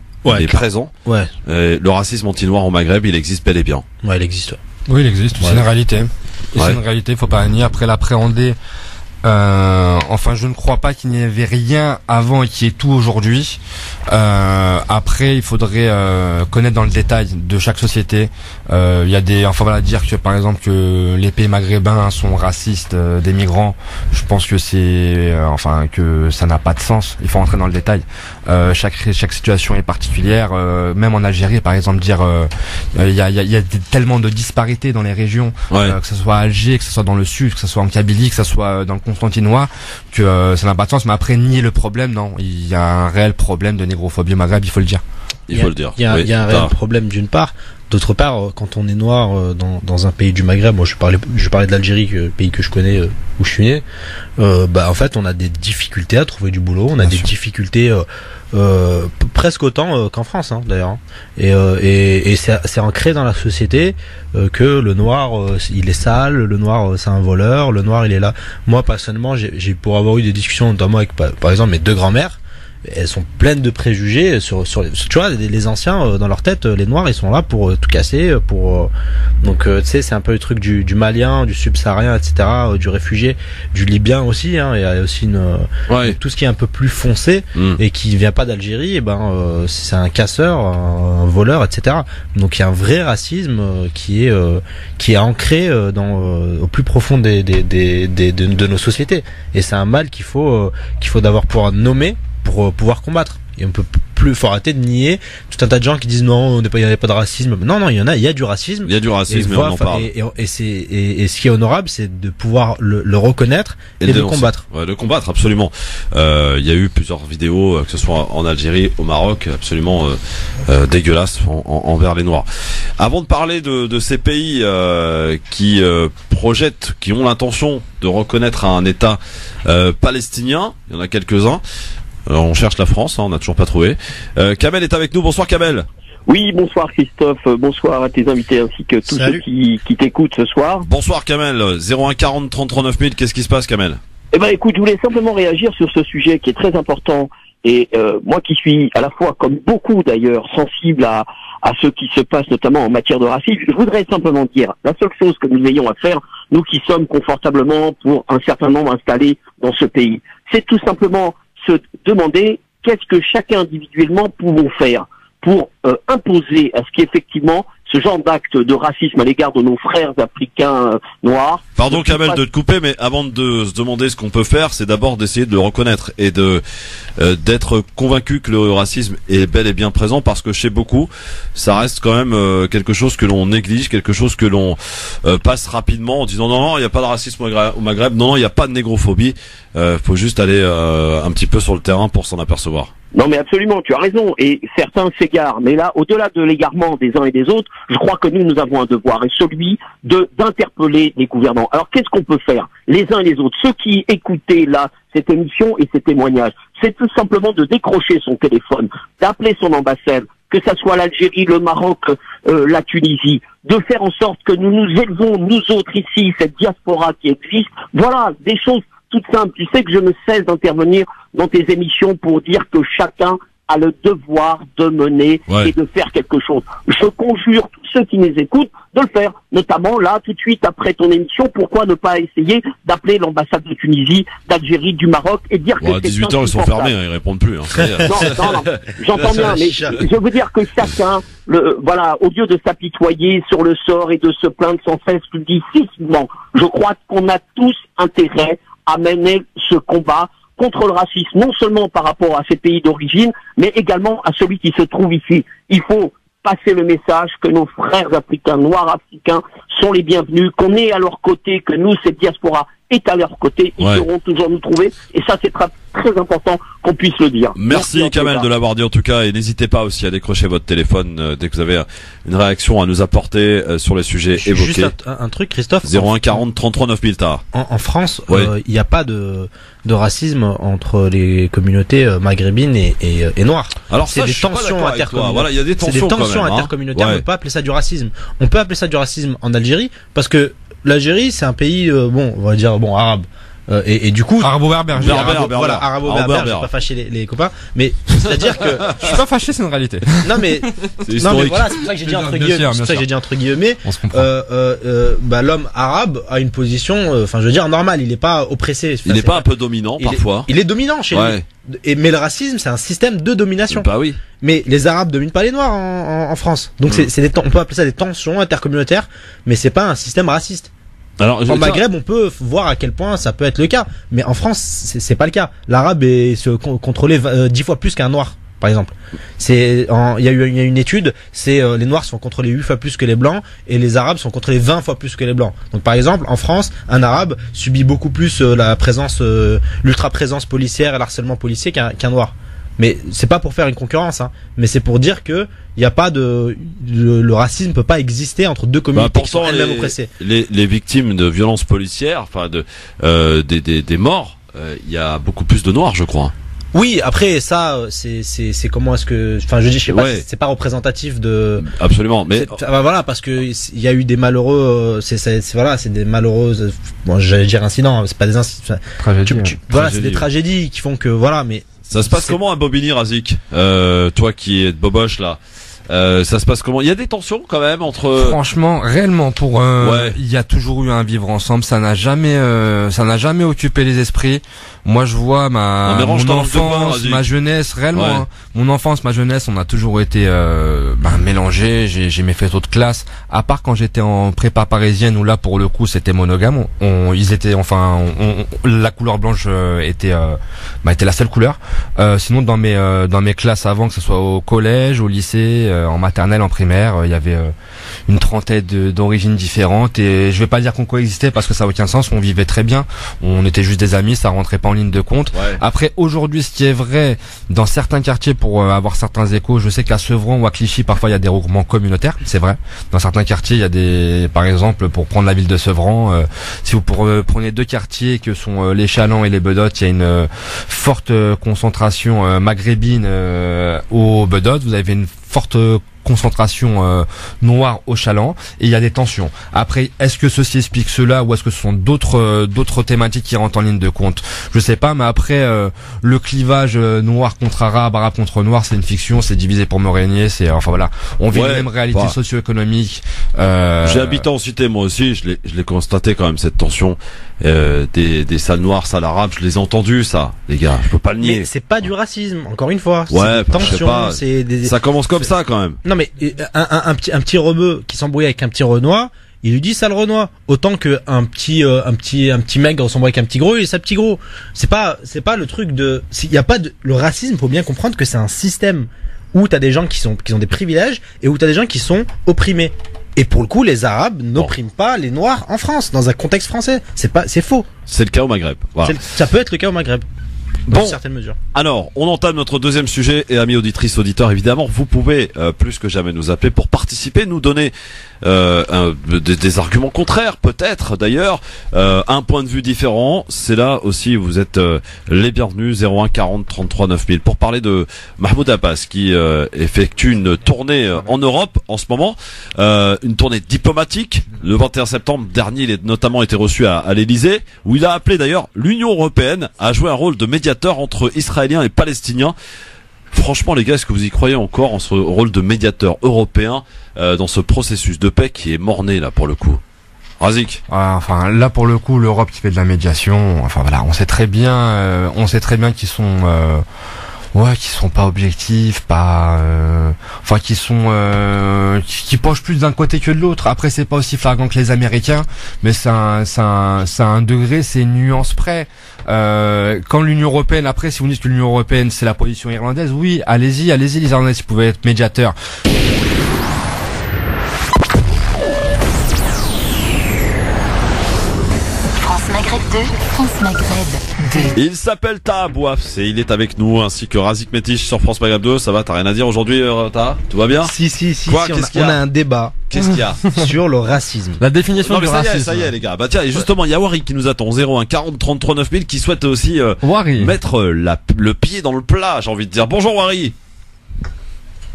présent. Ouais. Le racisme anti-noir au Maghreb, il existe bel et bien. Ouais, il existe. Ouais. Oui, il existe. C'est une réalité. Et c'est une réalité, faut pas nier. Après l'appréhender. Enfin, je ne crois pas qu'il n'y avait rien avant et qu'il y ait tout aujourd'hui. Après, il faudrait connaître dans le détail de chaque société. Il y a des, enfin voilà, dire que par exemple que les pays maghrébins sont racistes des migrants. Je pense que c'est, enfin que ça n'a pas de sens. Il faut rentrer dans le détail. Chaque situation est particulière. Même en Algérie, par exemple, dire il y a tellement de disparités dans les régions, que ce soit à Alger, que ce soit dans le sud, que ce soit en Kabylie, que ce soit dans le Constantinois, que ça n'a pas de sens. Mais après, nier le problème, non. Il y a un réel problème de négrophobie au Maghreb, il faut le dire. Il y a un réel problème d'une part. D'autre part, quand on est noir dans un pays du Maghreb, moi je parlais de l'Algérie, pays que je connais, où je suis né, en fait on a des difficultés à trouver du boulot, on a des difficultés presque autant qu'en France d'ailleurs. Et c'est ancré dans la société que le noir il est sale, le noir c'est un voleur, le noir il est là. Moi personnellement j'ai pour avoir eu des discussions notamment avec par exemple mes 2 grands-mères. Elles sont pleines de préjugés sur tu vois, les anciens dans leur tête, les noirs ils sont là pour tout casser, donc tu sais, c'est un peu le truc du malien, du subsaharien, etc., du réfugié, du libyen aussi, il y a aussi tout ce qui est un peu plus foncé et qui vient pas d'Algérie, c'est un casseur, un voleur, etc. Donc il y a un vrai racisme qui est ancré au plus profond de nos sociétés, et c'est un mal qu'il faut d'abord pouvoir nommer pour pouvoir combattre. Et on peut faut arrêter de nier tout un tas de gens qui disent non, il n'y a pas de racisme. Non, il y a du racisme. Il y a du racisme et on en parle. Et ce qui est honorable, c'est de pouvoir le reconnaître et de le combattre. Ouais, de combattre, absolument. Il y a eu plusieurs vidéos, que ce soit en Algérie, au Maroc, absolument dégueulasses envers les Noirs. Avant de parler de ces pays qui projettent, qui ont l'intention de reconnaître un État palestinien, il y en a quelques-uns. Alors on cherche la France, on n'a toujours pas trouvé. Kamel est avec nous, bonsoir Kamel. Oui, bonsoir Christophe, bonsoir à tes invités ainsi que tous ceux qui t'écoutent ce soir. Bonsoir Kamel, 01 40 30 39 000, qu'est-ce qui se passe Kamel? Eh ben écoute, je voulais simplement réagir sur ce sujet qui est très important et moi qui suis à la fois, comme beaucoup d'ailleurs, sensible à ce qui se passe notamment en matière de racisme, je voudrais simplement dire, la seule chose que nous ayons à faire, nous qui sommes confortablement pour un certain nombre installés dans ce pays, c'est tout simplement se demander qu'est-ce que chacun individuellement pouvons faire pour imposer à ce qu'effectivement ce genre d'acte de racisme à l'égard de nos frères africains noirs. Pardon Kamel de te couper, mais avant de se demander ce qu'on peut faire, c'est d'abord d'essayer de le reconnaître et d'être convaincu que le racisme est bel et bien présent, parce que chez beaucoup, ça reste quand même quelque chose que l'on néglige, quelque chose que l'on passe rapidement en disant non, il n'y a pas de racisme au Maghreb, non, il n'y a pas de négrophobie. Faut juste aller un petit peu sur le terrain pour s'en apercevoir. Non mais absolument, tu as raison, et certains s'égarent, mais là, au-delà de l'égarement des uns et des autres, je crois que nous avons un devoir, et celui d'interpeller les gouvernants. Alors qu'est-ce qu'on peut faire, les uns et les autres? Ceux qui écoutaient là cette émission et ces témoignages, c'est tout simplement de décrocher son téléphone, d'appeler son ambassade que ça soit l'Algérie, le Maroc, la Tunisie, de faire en sorte que nous nous élevons, nous autres ici, cette diaspora qui existe. Voilà, des choses toutes simples. Tu sais que je ne cesse d'intervenir dans tes émissions pour dire que chacun a le devoir de mener et de faire quelque chose. Je conjure tous ceux qui nous écoutent de le faire. Notamment là, tout de suite après ton émission, pourquoi ne pas essayer d'appeler l'ambassade de Tunisie, d'Algérie, du Maroc et dire que à 18h ils sont fermés, ils répondent plus. Non, j'entends bien, mais je veux dire que chacun, voilà, au lieu de s'apitoyer sur le sort et de se plaindre sans cesse difficilement, je crois qu'on a tous intérêt à mener ce combat contre le racisme, non seulement par rapport à ces pays d'origine, mais également à celui qui se trouve ici. Il faut passer le message que nos frères africains, noirs africains, sont les bienvenus, qu'on est à leur côté, que nous, cette diaspora, est à leur côté, ils sauront toujours nous trouver, et ça c'est très important qu'on puisse le dire. Merci Kamel de l'avoir dit en tout cas, et n'hésitez pas aussi à décrocher votre téléphone dès que vous avez une réaction à nous apporter sur les sujets évoqués. Juste un truc, Christophe. 01 40 33 9000 tard. En France, il n'y a pas de racisme entre les communautés maghrébines et noires. Alors c'est ça, des tensions intercommunautaires. Voilà, il y a des tensions, intercommunautaires. On peut pas appeler ça du racisme. On peut appeler ça du racisme en Algérie parce que l'Algérie c'est un pays on va dire arabe. Et du coup arabo-berbère, voilà, arabo-berbère, je vais pas fâcher les copains, mais c'est-à-dire que je suis pas fâché, c'est une réalité. Non mais voilà, c'est pour ça que j'ai dit entre guillemets, c'est pour ça que j'ai dit entre guillemets. On se comprend. L'homme arabe a une position, enfin je veux dire normale, il est pas oppressé. Il est pas un peu dominant parfois. Il est dominant chez lui. Mais le racisme, c'est un système de domination. Bah oui. Mais les Arabes dominent pas les Noirs en France. Donc on peut appeler ça des tensions intercommunautaires, mais c'est pas un système raciste. Alors, en Maghreb, on peut voir à quel point ça peut être le cas, mais en France, c'est pas le cas. L'arabe est contrôlé 10 fois plus qu'un noir, par exemple. Il y a eu une étude, les noirs sont contrôlés 8 fois plus que les blancs, et les arabes sont contrôlés 20 fois plus que les blancs. Donc, par exemple, en France, un arabe subit beaucoup plus l'ultra présence policière et l'harcèlement policier qu'un noir. Mais c'est pas pour faire une concurrence, mais c'est pour dire que il y a pas le racisme peut pas exister entre deux communautés qui sont elles-mêmes oppressées. Les victimes de violences policières, enfin des morts, il y a beaucoup plus de noirs, je crois. Oui, après ça, c'est comment est-ce que, enfin je dis, je sais pas, c'est pas représentatif de. Absolument, mais voilà, parce que il y a eu des malheureux, c'est des malheureuses, bon j'allais dire incidents, c'est pas des incidents. Voilà, c'est des tragédies qui font que voilà, mais. Ça se passe comment à Bobigny, Razik? Toi qui es de Boboche là. Ça se passe comment? Il y a des tensions quand même entre. Franchement, réellement, il y a toujours eu un vivre ensemble. Ça n'a jamais occupé les esprits. Moi, je vois mon enfance, ma jeunesse, réellement. Mon enfance, ma jeunesse, on a toujours été mélangés. J'ai mes photos de classe. À part quand j'étais en prépa parisienne où là, pour le coup, c'était monogame. La couleur blanche était la seule couleur. Sinon, dans mes classes avant, que ce soit au collège, au lycée, en maternelle, en primaire, il y avait une trentaine d'origines différentes, et je vais pas dire qu'on coexistait parce que ça n'a aucun sens. On vivait très bien, on était juste des amis, ça rentrait pas en ligne de compte. Après, aujourd'hui, ce qui est vrai dans certains quartiers, pour avoir certains échos, je sais qu'à Sevran ou à Clichy, parfois il y a des regroupements communautaires, c'est vrai. Dans certains quartiers, il y a par exemple, pour prendre la ville de Sevran, si vous prenez deux quartiers que sont les Chalands et les Bedottes, il y a une forte concentration maghrébine aux Bedottes. Vous avez une forte concentration noire au Chaland, et il y a des tensions. Après, est-ce que ceci explique cela, ou est-ce que ce sont d'autres thématiques qui rentrent en ligne de compte? Je sais pas, mais après le clivage noir contre arabe contre noir, c'est une fiction, c'est divisé pour me régner, on vit la même réalité socio-économique. J'ai habité en cité moi aussi, je l'ai constaté quand même, cette tension des salles noires, salles arabes, je les ai entendues, ça, les gars, je peux pas le nier. Mais c'est pas du racisme, encore une fois. Ouais, je sais pas, ça commence comme ça quand même. Non mais un petit rebeu qui s'embrouille avec un petit Renoir, il lui dit sale Renoir, autant que un petit maigre s'embrouille avec un petit gros, il est sa petit gros. C'est pas le truc de, il y a pas de, le racisme, faut bien comprendre que c'est un système où t'as des gens qui ont des privilèges et où t'as des gens qui sont opprimés. Et pour le coup, les Arabes n'oppriment pas les Noirs en France, dans un contexte français. C'est faux. C'est le cas au Maghreb. Voilà. Ça peut être le cas au Maghreb. Dans certaines mesures. Alors, on entame notre deuxième sujet, et amis auditrices, auditeurs, évidemment, vous pouvez plus que jamais nous appeler pour participer, nous donner des arguments contraires, peut-être d'ailleurs, un point de vue différent. C'est là aussi, vous êtes les bienvenus. 01 40 33 9000 pour parler de Mahmoud Abbas qui effectue une tournée en Europe en ce moment, une tournée diplomatique. Le 21 septembre dernier, il a notamment été reçu à l'Elysée, où il a appelé d'ailleurs l'Union européenne à jouer un rôle de médiateur entre Israéliens et Palestiniens. Franchement, les gars, est-ce que vous y croyez encore en ce rôle de médiateur européen dans ce processus de paix qui est mort-né là pour le coup? Razik. Enfin, là pour le coup, l'Europe qui fait de la médiation. Enfin voilà, on sait très bien qu'ils sont qui sont pas objectifs, qui penchent plus d'un côté que de l'autre. Après, c'est pas aussi flagrant que les Américains, mais c'est un degré, c'est une nuance près. Quand l'Union européenne, après, si vous dites que l'Union européenne c'est la position irlandaise, oui, allez-y, les Irlandais, ils pouvaient être médiateurs. France Maghreb 2, France Maghreb 2. Il s'appelle Taha Bouafs et il est avec nous, ainsi que Razik Métiche sur France Maghreb 2. Ça va, t'as rien à dire aujourd'hui, Taha? Tout va bien? Si. Quoi, on a un débat. Qu'est-ce qu'il y a? Sur le racisme. La définition du racisme. Ça y est, les gars. Bah tiens, et justement, il y a Wari qui nous attend. 01 40 33 9000 qui souhaite aussi mettre le pied dans le plat, j'ai envie de dire. Bonjour Wari.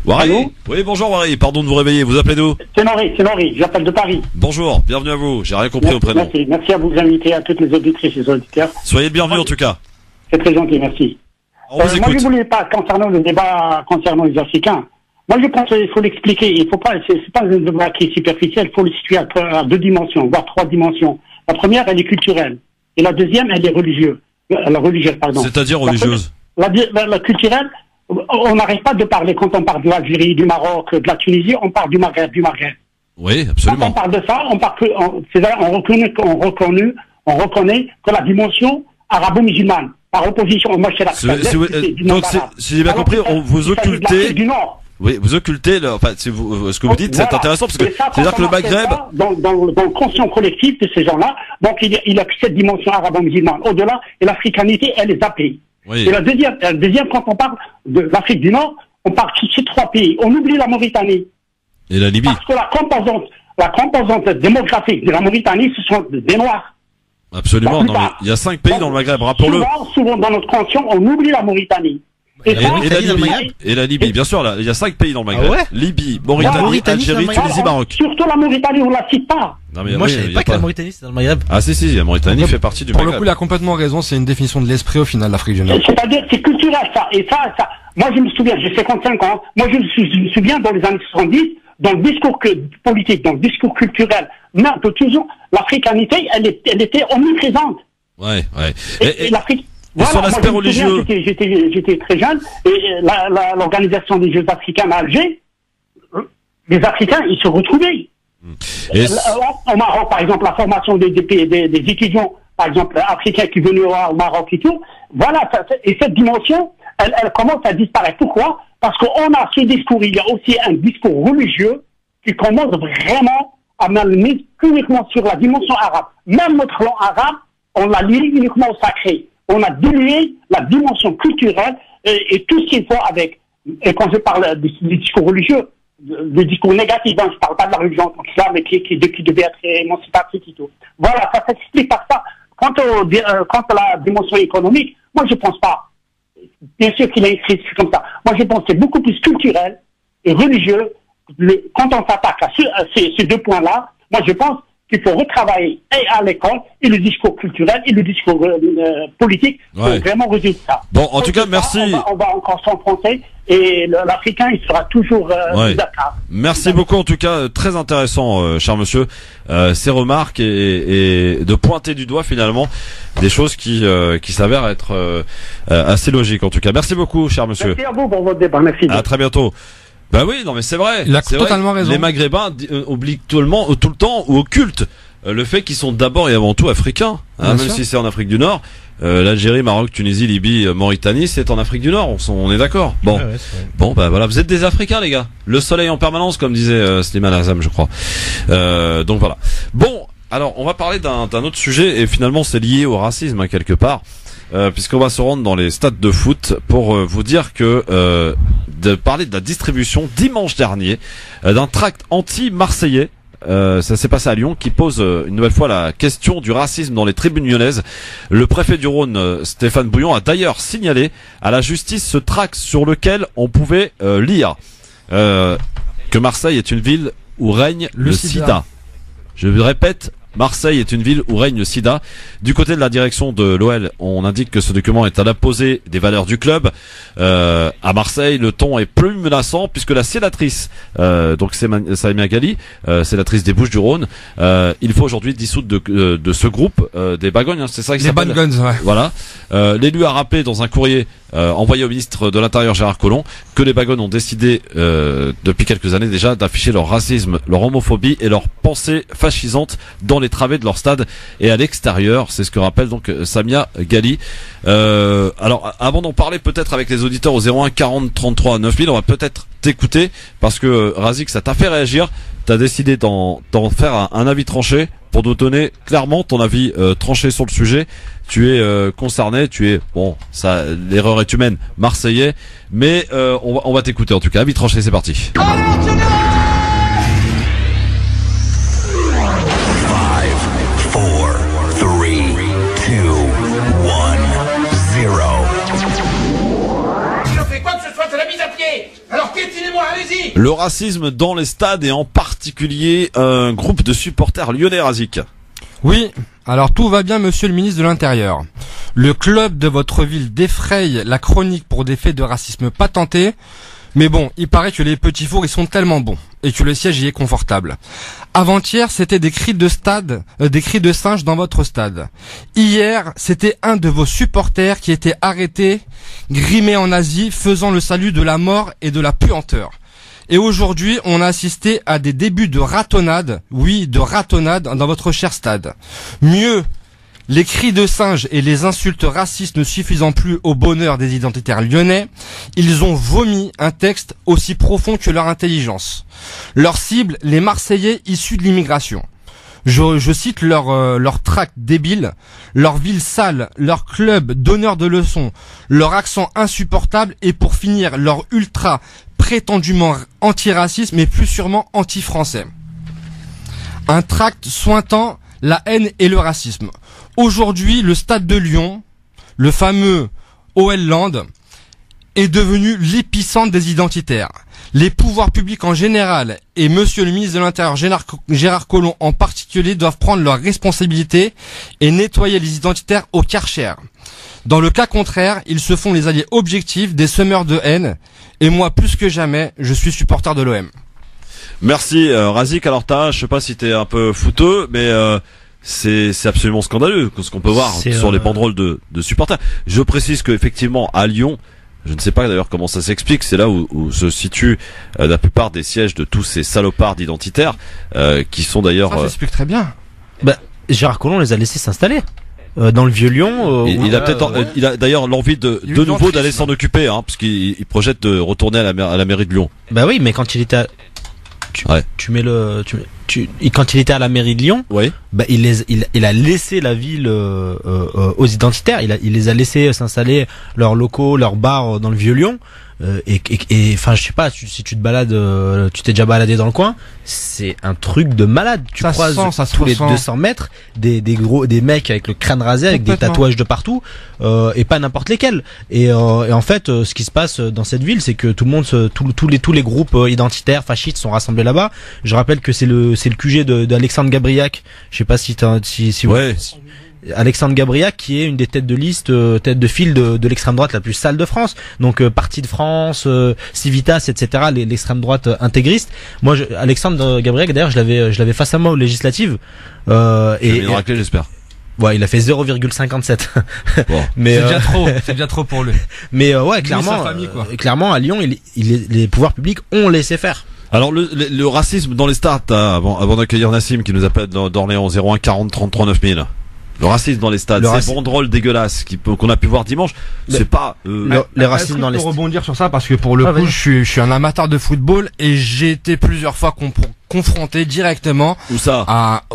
Wari. Allô? Oui, bonjour Wari. Pardon de vous réveiller. Vous appelez d'où? C'est Nori. J'appelle de Paris. Bonjour. Bienvenue à vous. J'ai rien compris au prénom. Merci à vous inviter, à toutes les auditrices et les auditeurs. Soyez le bienvenu en tout cas. C'est très gentil, merci. On vous écoute. Moi, je voulais pas, concernant le débat concernant les Africains, moi, je pense qu'il faut l'expliquer. Il faut pas, c'est pas un débat qui est superficiel. Il faut le situer à 2 dimensions, voire 3 dimensions. La première, elle est culturelle. Et la deuxième, elle est religieuse. C'est-à-dire religieuse? La culturelle, on n'arrête pas de parler, quand on parle de l'Algérie, du Maroc, de la Tunisie, on parle du Maghreb. Oui, absolument. Quand on parle de ça, on reconnaît que la dimension arabo-musulmane, par opposition au Moshel donc, si j'ai bien compris, vous occultez. Oui, vous occultez, ce que vous dites, c'est intéressant, parce que c'est-à-dire que le Maghreb. Dans le conscient collectif de ces gens-là, donc il a cette dimension arabo-musulmane. Au-delà, et l'africanité, elle est appelée. Oui. Et la deuxième, quand on parle de l'Afrique du Nord, on parle de ces 3 pays. On oublie la Mauritanie. Et la Libye. Parce que la composante démographique de la Mauritanie, ce sont des Noirs. Absolument. Non, mais il y a 5 pays dans le Maghreb, rappelons-le. Souvent, dans notre conscient, on oublie la Mauritanie. Et la Libye, bien sûr, là, il y a 5 pays dans le Maghreb. Ah ouais? Libye, Mauritanie, Algérie, Tunisie, Maroc. Surtout la Mauritanie, on la cite pas. Non, mais moi, je savais pas que la Mauritanie c'était dans le Maghreb. Ah si, la Mauritanie fait partie du Maghreb. Pour le coup, il a complètement raison, c'est une définition de l'esprit au final, l'Afrique du Nord. C'est-à-dire, c'est culturel, ça. Et ça, moi, je me souviens, j'ai 55 ans, moi, je me souviens dans les années 70, dans le discours politique, dans le discours culturel, mais un peu toujours, l'africanité, elle était omniprésente. Ouais. Et l'Afrique. Voilà, sur l'aspect religieux. J'étais très jeune, et l'organisation des Jeux africains à Alger, les Africains, ils se retrouvaient. Au Maroc, par exemple, la formation des étudiants, par exemple, africains qui venaient au Maroc et tout, voilà, et cette dimension, elle commence à disparaître. Pourquoi? Parce qu'on a ce discours, il y a aussi un discours religieux qui commence vraiment à m'amener uniquement sur la dimension arabe. Même notre langue arabe, on l'a lié uniquement au sacré. On a dilué la dimension culturelle et tout ce qu'il faut avec. Et quand je parle du discours religieux, du discours négatif, je ne parle pas de la religion en tant que ça, mais qui devait être émancipatrice et tout. Voilà, ça s'explique par ça. Quant à la dimension économique, moi je ne pense pas. Bien sûr qu'il y a une crise comme ça. Moi je pense que c'est beaucoup plus culturel et religieux. Quand on s'attaque à ces 2 points-là, moi je pense qu'il faut retravailler et à l'école, et le discours culturel, et le discours politique, pour vraiment résoudre ça. Bon, en tout cas, merci. On va encore en français, et l'Africain, il sera toujours d'accord. Merci beaucoup, en tout cas, très intéressant, cher monsieur, ces remarques, et de pointer du doigt, finalement, des choses qui s'avèrent être assez logiques, en tout cas. Merci beaucoup, cher monsieur. Merci à vous pour votre débat, merci. À très bientôt. Bah oui, non mais c'est vrai. Il a totalement raison. Les Maghrébins oublient tout le temps ou occultent le fait qu'ils sont d'abord et avant tout africains. Même si c'est en Afrique du Nord. L'Algérie, Maroc, Tunisie, Libye, Mauritanie, c'est en Afrique du Nord. On est d'accord. Bon, bah voilà, vous êtes des Africains, les gars. Le soleil en permanence, comme disait Slimane Azam, je crois. Donc voilà. Bon, alors on va parler d'un autre sujet et finalement c'est lié au racisme quelque part. Puisqu'on va se rendre dans les stades de foot pour vous dire que de parler de la distribution dimanche dernier d'un tract anti-marseillais ça s'est passé à Lyon, qui pose une nouvelle fois la question du racisme dans les tribunes lyonnaises. Le préfet du Rhône, Stéphane Bouillon, a d'ailleurs signalé à la justice ce tract sur lequel on pouvait lire que Marseille est une ville où règne le sida. Je répète, Marseille est une ville où règne le sida. Du côté de la direction de l'OL, on indique que ce document est à l'opposé des valeurs du club. À Marseille, le ton est plus menaçant puisque la sénatrice, donc Samia Ghali, sénatrice des Bouches-du-Rhône, il faut aujourd'hui dissoudre de ce groupe des Bagognes, hein, c'est ça qui s'appelle. Les Bad Guns, ouais. Voilà. L'élu a rappelé dans un courrier envoyé au ministre de l'Intérieur Gérard Collomb que les Bagognes ont décidé depuis quelques années déjà d'afficher leur racisme, leur homophobie et leur pensée fascisante dans les travées de leur stade et à l'extérieur. C'est ce que rappelle donc Samia Ghali. Alors avant d'en parler peut-être avec les auditeurs au 01 40 33 9000, on va peut-être t'écouter parce que Razik, ça t'a fait réagir. T'as décidé d'en faire un avis tranché pour nous donner clairement ton avis tranché sur le sujet. Tu es concerné, tu es ça, l'erreur est humaine, marseillais, mais on va t'écouter en tout cas. Avis tranché, c'est parti. Alors piétinez-moi, allez-y. Le racisme dans les stades et en particulier un groupe de supporters lyonnais, Razik. Oui, alors tout va bien monsieur le ministre de l'Intérieur. Le club de votre ville défraye la chronique pour des faits de racisme patentés. Mais bon, il paraît que les petits fours ils sont tellement bons et que le siège y est confortable. Avant-hier, c'était des cris de singe dans votre stade. Hier, c'était un de vos supporters qui était arrêté, grimé en Asie, faisant le salut de la mort et de la puanteur. Et aujourd'hui, on a assisté à des débuts de ratonnade, oui, de ratonnade dans votre cher stade. Mieux, les cris de singe et les insultes racistes ne suffisant plus au bonheur des identitaires lyonnais, ils ont vomi un texte aussi profond que leur intelligence. Leur cible, les Marseillais issus de l'immigration. Je cite leur tract débile, leur ville sale, leur club donneur de leçons, leur accent insupportable et pour finir, leur ultra prétendument anti-raciste mais plus sûrement anti-français. Un tract sointant la haine et le racisme. Aujourd'hui, le stade de Lyon, le fameux OL Land, est devenu l'épicentre des identitaires. Les pouvoirs publics en général et monsieur le ministre de l'Intérieur Gérard Collomb en particulier doivent prendre leurs responsabilités et nettoyer les identitaires au Karcher. Dans le cas contraire, ils se font les alliés objectifs des semeurs de haine et moi plus que jamais, je suis supporter de l'OM. Merci Razik. Alors je sais pas si t'es un peu fouteux, mais c'est absolument scandaleux ce qu'on peut voir sur les banderoles de supporters. Je précise que effectivement à Lyon, je ne sais pas d'ailleurs comment ça s'explique, c'est là où se situent la plupart des sièges de tous ces salopards d'identitaires qui sont d'ailleurs. Ça s'explique très bien. Bah, Gérard Collomb les a laissés s'installer. Dans le Vieux-Lyon. Il a peut-être, il a d'ailleurs l'envie de nouveau d'aller s'en occuper, hein, parce qu'il projette de retourner à la mairie de Lyon. Bah oui, mais quand il était quand il était à la mairie de Lyon, oui. Bah il a laissé la ville aux identitaires. Il les a laissés s'installer leurs locaux, leurs bars dans le Vieux-Lyon. Et enfin je sais pas, si tu te balades, tu t'es déjà baladé dans le coin, c'est un truc de malade. Tu croises tous les 200 mètres des mecs avec le crâne rasé, avec des tatouages de partout, et pas n'importe lesquels. Et en fait, ce qui se passe dans cette ville, c'est que tout le monde, tous les groupes identitaires, fascistes sont rassemblés là-bas. Je rappelle que c'est le QG d'Alexandre Gabriac. Je sais pas si ouais. Alexandre Gabriac qui est une des têtes de liste, tête de file de l'extrême droite la plus sale de France. Donc Parti de France, Civitas, etc. L'extrême droite intégriste. Moi, Alexandre Gabriac, d'ailleurs, je l'avais face à moi aux législatives. J'espère. Ouais, il a fait 0,57. Bon. Mais c'est déjà trop pour lui. Mais ouais, clairement, clairement à Lyon, les pouvoirs publics ont laissé faire. Alors le racisme dans les stades, avant d'accueillir Nassim qui nous appelle d'Orléans 01 40 33 9000. Le racisme dans les stades, ces banderoles dégueulasses qu'on a pu voir dimanche, c'est pas les racismes dans les stades. Je peux rebondir sur ça parce que pour le coup, je suis un amateur de football et j'ai été plusieurs fois confronté directement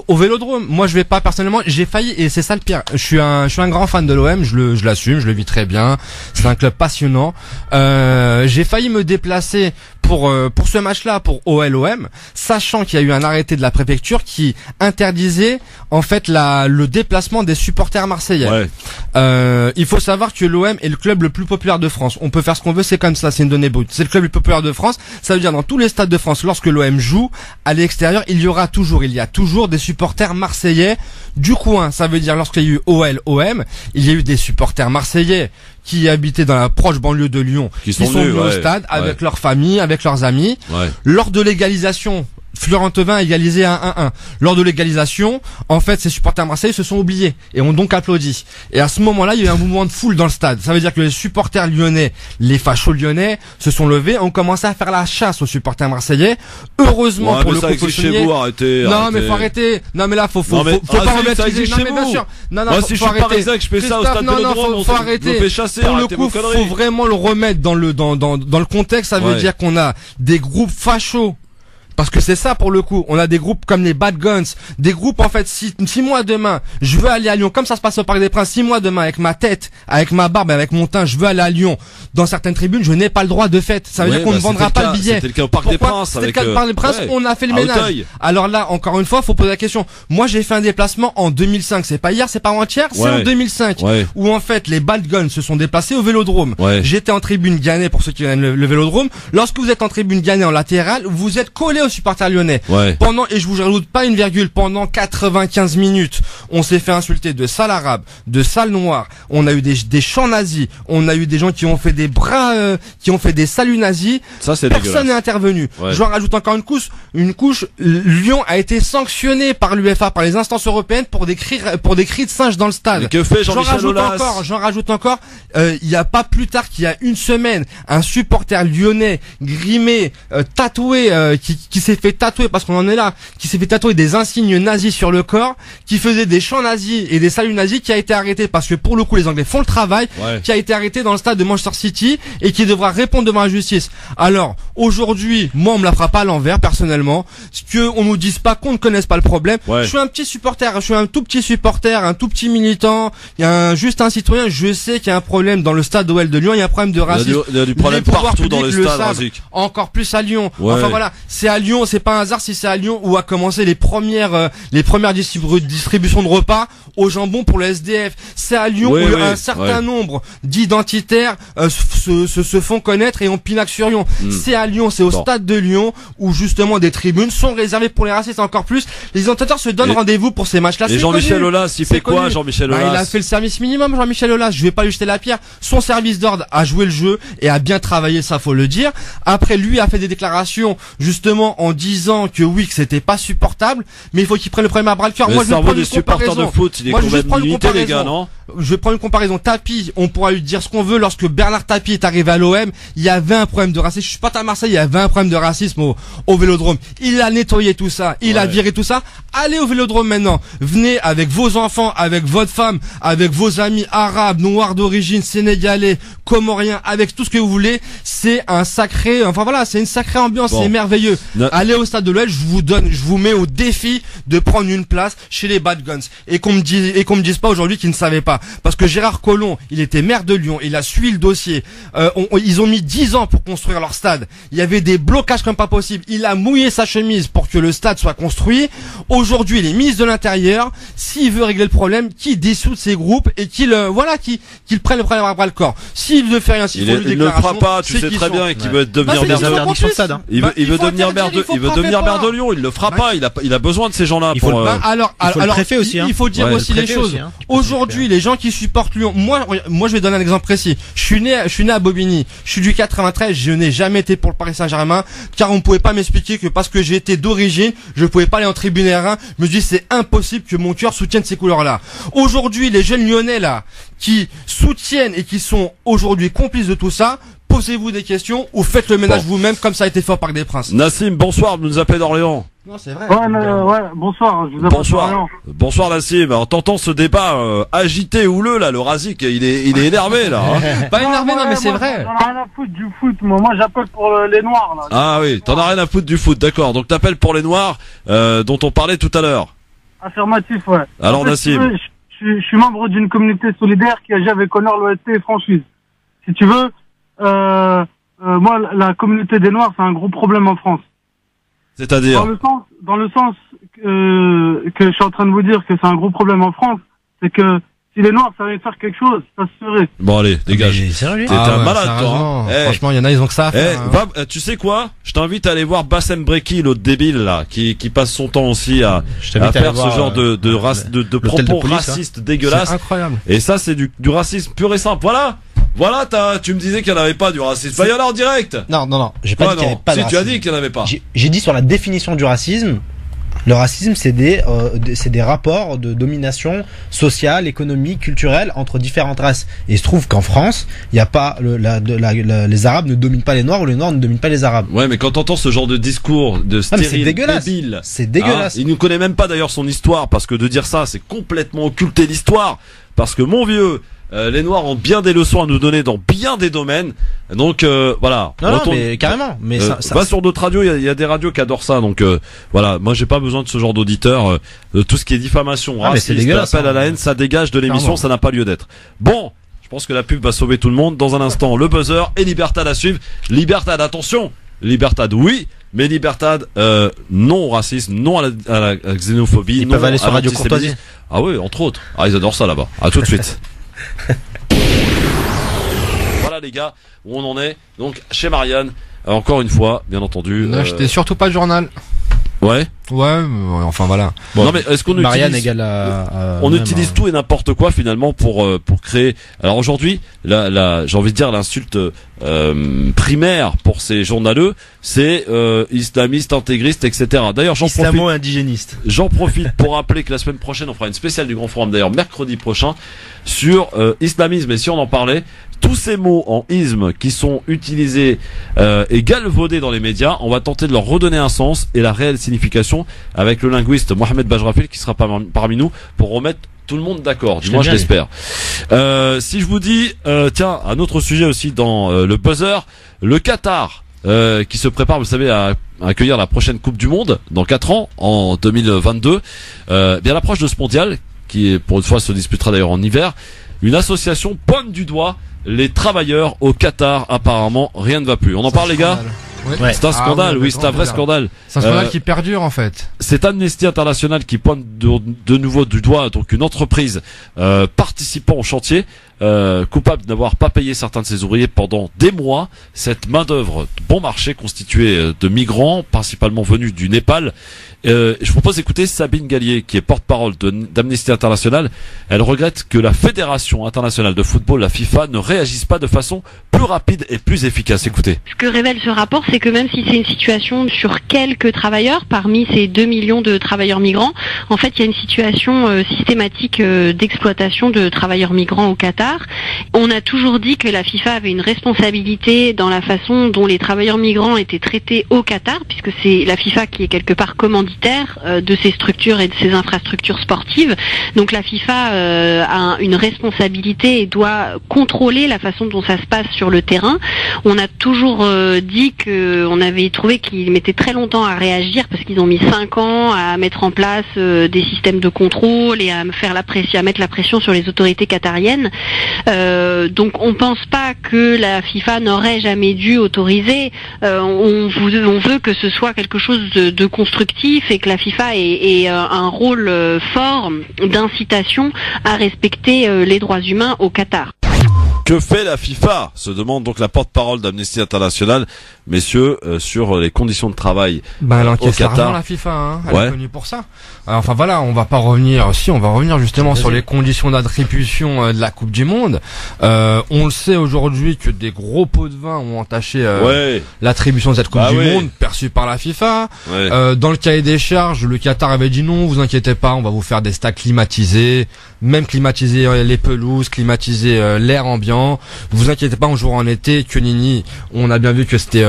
au Vélodrome. Moi, je vais pas personnellement, j'ai failli et c'est ça le pire. Je suis un grand fan de l'OM, je l'assume, je le vis très bien. C'est un club passionnant. J'ai failli me déplacer pour ce match-là, pour OL-OM, sachant qu'il y a eu un arrêté de la préfecture qui interdisait en fait le déplacement des supporters marseillais. Ouais. Il faut savoir que l'OM est le club le plus populaire de France. On peut faire ce qu'on veut, c'est comme ça, c'est une donnée brute. C'est le club le plus populaire de France. Ça veut dire dans tous les stades de France, lorsque l'OM joue à l'extérieur, il y a toujours des supporters marseillais du coin. Ça veut dire lorsqu'il y a eu OL-OM, il y a eu des supporters marseillais qui habitaient dans la proche banlieue de Lyon, qui sont venus au stade avec leur famille, avec leurs amis. Ouais. Lors de l'égalisation, Florent Thauvin a égalisé à 1-1. Lors de l'égalisation, en fait, ces supporters marseillais se sont oubliés et ont donc applaudi. Et à ce moment-là, il y a eu un mouvement de foule dans le stade. Ça veut dire que les supporters lyonnais, les fachos lyonnais, se sont levés et ont commencé à faire la chasse aux supporters marseillais. Heureusement pour le coup, chez vous, arrêtez. Non, mais faut arrêter. Non, mais là, faut pas remettre les... Non, mais bien sûr. Non, moi, si je suis parisien que je fais ça au stade de Vélodrome, faut arrêter. Je me fais chasser. Pour le coup, faut vraiment le remettre dans le contexte. Ça veut dire qu'on a des groupes fachos. Parce que c'est ça pour le coup, on a des groupes comme les Bad Guns, des groupes en fait, si moi demain, je veux aller à Lyon, comme ça se passe au Parc des Princes, si moi demain, avec ma tête, avec ma barbe, avec mon teint, je veux aller à Lyon, dans certaines tribunes, je n'ai pas le droit de fait. Ça veut dire qu'on ne vendra pas le billet. C'était le cas au Parc des Princes. C'était le cas au Parc des Princes, on a fait le ménage. Alors là, encore une fois, faut poser la question. Moi, j'ai fait un déplacement en 2005, c'est pas hier, c'est pas avant-hier, c'est en 2005, où en fait, les Bad Guns se sont déplacés au Vélodrome. J'étais en tribune Gannet pour ceux qui aiment le Vélodrome. Lorsque vous êtes en tribune Gannet en latéral, vous êtes collé aux supporters lyonnais. Pendant, et je vous rajoute pas une virgule, pendant 95 minutes, on s'est fait insulter de sale arabe, de sale noir, on a eu des chants nazis, on a eu des gens qui ont fait des bras, qui ont fait des saluts nazis. Ça, c'est personne n'est intervenu. Je en rajoute encore une couche, Lyon a été sanctionné par l'UEFA, par les instances européennes pour des cris de singe dans le stade. Mais que fait Jean-Michel Aulas? J'en rajoute encore, il y a pas plus tard qu'il y a une semaine, un supporter lyonnais, grimé, tatoué, qui s'est fait tatouer, parce qu'on en est là, qui s'est fait tatouer des insignes nazis sur le corps, qui faisait des chants nazis et des saluts nazis, qui a été arrêté parce que pour le coup les Anglais font le travail, qui a été arrêté dans le stade de Manchester City et qui devra répondre devant la justice. Alors aujourd'hui, moi on me la fera pas à l'envers personnellement, que on nous dise pas qu'on ne connaisse pas le problème. Je suis un petit supporter, je suis un tout petit supporter, un tout petit militant, il y a juste un citoyen, je sais qu'il y a un problème dans le stade OL de Lyon, il y a un problème de racisme. Il y a du problème partout dans les stades, encore plus à Lyon. Enfin voilà, c'est à Lyon, c'est pas un hasard si c'est à Lyon où a commencé les premières distributions de repas au jambon pour le SDF. C'est à Lyon où un certain nombre d'identitaires se font connaître et ont pinaque sur Lyon. C'est à Lyon, c'est au stade de Lyon où justement des tribunes sont réservées pour les racistes. Encore plus, les identitateurs se donnent rendez-vous pour ces matchs-là. Et Jean-Michel Aulas, il fait quoi, Jean-Michel Aulas? Il a fait le service minimum, Jean-Michel Aulas. Je vais pas lui jeter la pierre. Son service d'ordre a joué le jeu et a bien travaillé, ça faut le dire. Après, lui a fait des déclarations justement en disant que oui, que c'était pas supportable, mais il faut qu'il prenne le problème à bras le cœur. Moi, je vais prendre une comparaison. De foot, il est les gars, non? Je vais prendre une comparaison. Tapie, on pourra lui dire ce qu'on veut. Lorsque Bernard Tapie est arrivé à l'OM, il y avait un problème de racisme. Je suis pas à Marseille, il y avait un problème de racisme au Vélodrome. Il a nettoyé tout ça, il a viré tout ça. Allez au Vélodrome maintenant. Venez avec vos enfants, avec votre femme, avec vos amis arabes, noirs d'origine, sénégalais, comoriens, avec tout ce que vous voulez. C'est un sacré, enfin voilà, c'est une sacrée ambiance, c'est merveilleux. Allez au stade de l'OL, je vous mets au défi de prendre une place chez les Bad Guns. Et qu'on me dise pas aujourd'hui qu'ils ne savaient pas. Parce que Gérard Collomb, il était maire de Lyon, il a suivi le dossier. Ils ont mis 10 ans pour construire leur stade. Il y avait des blocages comme pas possible. Il a mouillé sa chemise pour que le stade soit construit. Aujourd'hui, il est ministre de l'Intérieur. S'il veut régler le problème, qu'il dissoute ses groupes et qu'il prenne le problème à bras le corps. S'il ne fait rien, s'il faut lui il ne le fera pas. Tu sais très bien qu'il veut devenir maire de Lyon. Il le fera pas. Il a besoin de ces gens-là. Alors, le préfet aussi. Il faut dire aussi les choses. Aujourd'hui, les gens qui supportent Lyon, moi, je vais donner un exemple précis. Je suis né à Bobigny. Je suis du 93. Je n'ai jamais été pour le Paris Saint-Germain, car on ne pouvait pas m'expliquer que parce que j'étais d'origine, je ne pouvais pas aller en tribune R1. Je me dis, c'est impossible que mon cœur soutienne ces couleurs-là. Aujourd'hui, les jeunes lyonnais, là, qui soutiennent et qui sont aujourd'hui complices de tout ça, posez-vous des questions ou faites le ménage vous-même comme ça a été fait au Parc des Princes. Nassim, bonsoir, vous nous appelez d'Orléans. Non, c'est vrai. Bonsoir. Je vous bonsoir Nassim. Alors t'entends ce débat agité, houleux là, le Razik, il est énervé là. Hein. Pas énervé, non mais c'est vrai. J'en ai rien à foutre du foot. Moi j'appelle pour les Noirs là. Ah oui, t'en as rien à foutre du foot, d'accord. Donc t'appelles pour les Noirs dont on parlait tout à l'heure. Affirmatif, ouais. Alors Nassim. Je suis membre d'une communauté solidaire qui agit avec honneur l'OST et franchise. Si tu veux, moi, la communauté des Noirs, c'est un gros problème en France. C'est-à-dire dans le sens que je suis en train de vous dire que c'est un gros problème en France, c'est que si les Noirs savaient faire quelque chose, ça se ferait. Bon allez, dégage. T'es un malade, toi. Franchement, il y en a, ils ont que ça à faire. Tu sais quoi? Je t'invite à aller voir Bassem Breki, l'autre débile là, qui passe son temps aussi à faire ce genre de propos racistes dégueulasses. C'est incroyable. Et ça, c'est du racisme pur et simple. Voilà, tu me disais qu'il n'y en avait pas du racisme. Bah, il y en a en direct. Non, j'ai pas dit qu'il n'y avait pas de racisme. Si, tu as dit qu'il n'y en avait pas. J'ai dit sur la définition du racisme. Le racisme, c'est des rapports de domination sociale, économique, culturelle entre différentes races. Et il se trouve qu'en France, il y a pas les Arabes ne dominent pas les Noirs ou les Noirs ne dominent pas les Arabes. Ouais, mais quand t'entends ce genre de discours de stérile, débile, c'est dégueulasse. Il ne connaît même pas d'ailleurs son histoire, parce que de dire ça, c'est complètement occulter l'histoire. Parce que mon vieux, les Noirs ont bien des leçons à nous donner dans bien des domaines. Donc voilà. Non, mais carrément. Mais va sur d'autres radios. Il y a des radios qui adorent ça. Donc voilà. Moi, j'ai pas besoin de ce genre d'auditeurs. Tout ce qui est diffamation, racisme, appel à la haine, ça dégage de l'émission. Clairement. Ça n'a pas lieu d'être. Bon, je pense que la pub va sauver tout le monde. Dans un instant, le buzzer et Libertad à suivre. Libertad, attention. Libertad, oui. Mais Libertad, non au racisme, non à la xénophobie. Ils peuvent aller sur Radio Courtoisie. Ah oui, entre autres. Ah, ils adorent ça là-bas. À tout de suite. Voilà les gars, où on en est. Donc chez Marianne, encore une fois, bien entendu. N'achetez surtout pas le journal. Ouais. Enfin voilà. Bon, non mais est-ce qu'on Marianne utilise égale à on utilise tout et n'importe quoi finalement pour créer. Alors aujourd'hui, j'ai envie de dire l'insulte primaire pour ces journaleux, c'est islamiste, intégriste, etc. D'ailleurs, islamo-indigéniste. J'en profite pour rappeler que la semaine prochaine, on fera une spéciale du Grand Forum, d'ailleurs mercredi prochain, sur islamisme. Et si on en parlait, tous ces mots en isme qui sont utilisés et galvaudés dans les médias, on va tenter de leur redonner un sens et la réelle signification avec le linguiste Mohamed Bajrafil qui sera parmi nous pour remettre tout le monde d'accord. Du moins, je l'espère. Si je vous dis, tiens, un autre sujet aussi dans le buzzer, le Qatar qui se prépare, vous savez, à accueillir la prochaine Coupe du Monde dans 4 ans, en 2022. Bien à l'approche de ce mondial, qui pour une fois se disputera d'ailleurs en hiver, une association pointe du doigt les travailleurs au Qatar. Apparemment, rien ne va plus. On en parle, les gars? Ouais. C'est un scandale, oui, c'est un vrai scandale. C'est un scandale qui perdure en fait. C'est Amnesty International qui pointe de nouveau du doigt donc une entreprise participant au chantier, coupable d'avoir pas payé certains de ses ouvriers pendant des mois. Cette main d'œuvre bon marché constituée de migrants, principalement venus du Népal. Je vous propose d'écouter Sabine Gallier, qui est porte-parole d'Amnesty International. Elle regrette que la Fédération internationale de football, la FIFA, ne réagisse pas de façon plus rapide et plus efficace. Écoutez. Ce que révèle ce rapport, c'est que même si c'est une situation sur quelques travailleurs, parmi ces 2 millions de travailleurs migrants, en fait, il y a une situation systématique d'exploitation de travailleurs migrants au Qatar. On a toujours dit que la FIFA avait une responsabilité dans la façon dont les travailleurs migrants étaient traités au Qatar, puisque c'est la FIFA qui est quelque part commanditaire de ces structures et de ces infrastructures sportives. Donc la FIFA a une responsabilité et doit contrôler la façon dont ça se passe sur le terrain. On a toujours dit qu'on avait trouvé qu'ils mettaient très longtemps à réagir parce qu'ils ont mis 5 ans à mettre en place des systèmes de contrôle et à mettre la pression sur les autorités qatariennes. Donc on pense pas que la FIFA n'aurait jamais dû autoriser. On veut que ce soit quelque chose de constructif et que la FIFA ait un rôle fort d'incitation à respecter les droits humains au Qatar. Que fait la FIFA? Se demande donc la porte-parole d'Amnesty International, messieurs, sur les conditions de travail elle au encaisse Qatar. l'argent, la FIFA, hein. Elle est connue pour ça. Enfin voilà, on va revenir justement sur les conditions d'attribution de la Coupe du Monde. On le sait aujourd'hui que des gros pots de vin ont entaché l'attribution de cette Coupe du Monde perçue par la FIFA. Dans le cahier des charges, le Qatar avait dit non, vous inquiétez pas, on va vous faire des stades climatisés, même climatiser les pelouses, climatiser l'air ambiant. Vous inquiétez pas, on jouera en été. Que Nini, on a bien vu que c'était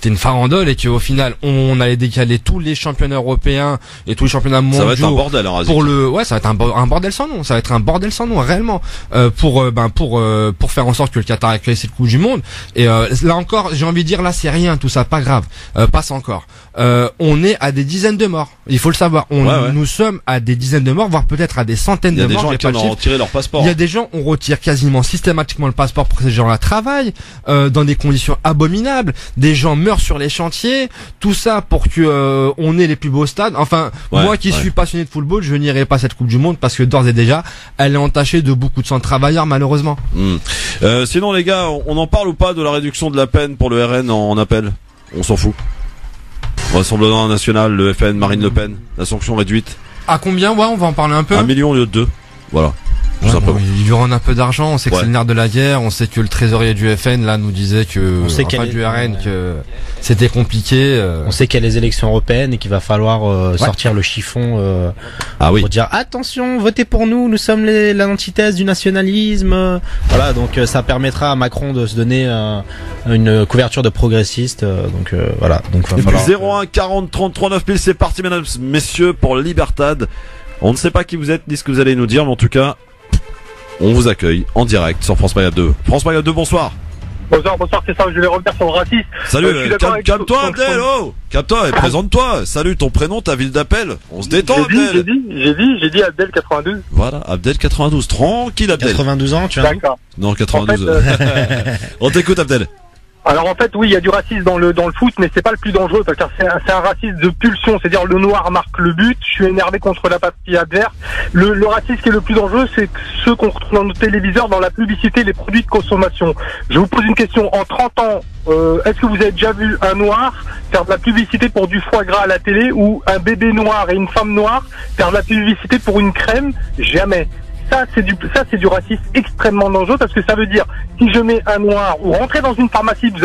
une farandole et qu'au final on allait décaler tous les championnats européens et tous les championnats mondiaux. Ça va être un bordel, hein, ça va être un bordel sans nom. Ça va être un bordel sans nom réellement pour faire en sorte que le Qatar accueille cette Coupe du Monde. Et là encore, j'ai envie de dire, là c'est rien, tout ça, pas grave, passe encore. On est à des dizaines de morts. Il faut le savoir. Nous sommes à des dizaines de morts, voire peut-être à des centaines de morts. Il y a des gens qui ont retiré leur passeport. Il y a des gens, on retire quasiment systématiquement le le passeport pour que ces gens-là travaillent dans des conditions abominables. Des gens meurent sur les chantiers. Tout ça pour que on ait les plus beaux stades. Enfin, moi qui suis passionné de football, je n'irai pas à cette Coupe du Monde parce que d'ores et déjà, elle est entachée de beaucoup de sang de travailleurs, malheureusement. Sinon, les gars, on en parle ou pas de la réduction de la peine pour le RN en appel? On s'en fout. Rassemblement national, le FN, Marine Le Pen, la sanction réduite. À combien? Ouais, on va en parler un peu. 1 million au lieu de 2. Voilà. Tout simplement. Il lui rend un peu d'argent. On sait que c'est le nerf de la guerre. On sait que le trésorier du FN là nous disait que, du RN, que c'était compliqué. On sait qu'il y a les élections européennes et qu'il va falloir sortir le chiffon pour dire attention, votez pour nous. Nous sommes l'antithèse du nationalisme. Voilà, donc ça permettra à Macron de se donner une couverture de progressiste. Donc voilà. Donc et puis 01 40 33 9000, c'est parti, mesdames, messieurs, pour Libertad. On ne sait pas qui vous êtes ni ce que vous allez nous dire, mais en tout cas, on vous accueille en direct sur France Maghreb 2. France Maghreb 2, bonsoir. Bonsoir, c'est ça, je vais revenir sur le racisme. Salut, calme-toi Abdel, calme-toi et présente-toi. Salut, ton prénom, ta ville d'appel. On se détend, Abdel. J'ai dit Abdel 92. Voilà, Abdel 92, tranquille Abdel. 92 ans, tu as D'accord. Non, 92. En fait, on t'écoute Abdel. Alors en fait, oui, il y a du racisme dans le foot, mais c'est pas le plus dangereux parce que c'est un racisme de pulsion, c'est-à-dire le noir marque le but, je suis énervé contre la partie adverse. Le racisme qui est le plus dangereux, c'est ceux qu'on retrouve dans nos téléviseurs, dans la publicité, les produits de consommation. Je vous pose une question, en 30 ans, est-ce que vous avez déjà vu un noir faire de la publicité pour du foie gras à la télé ou un bébé noir et une femme noire faire de la publicité pour une crème? Jamais. Ça c'est du racisme extrêmement dangereux parce que ça veut dire si je mets un noir ou rentrer dans une pharmacie, vous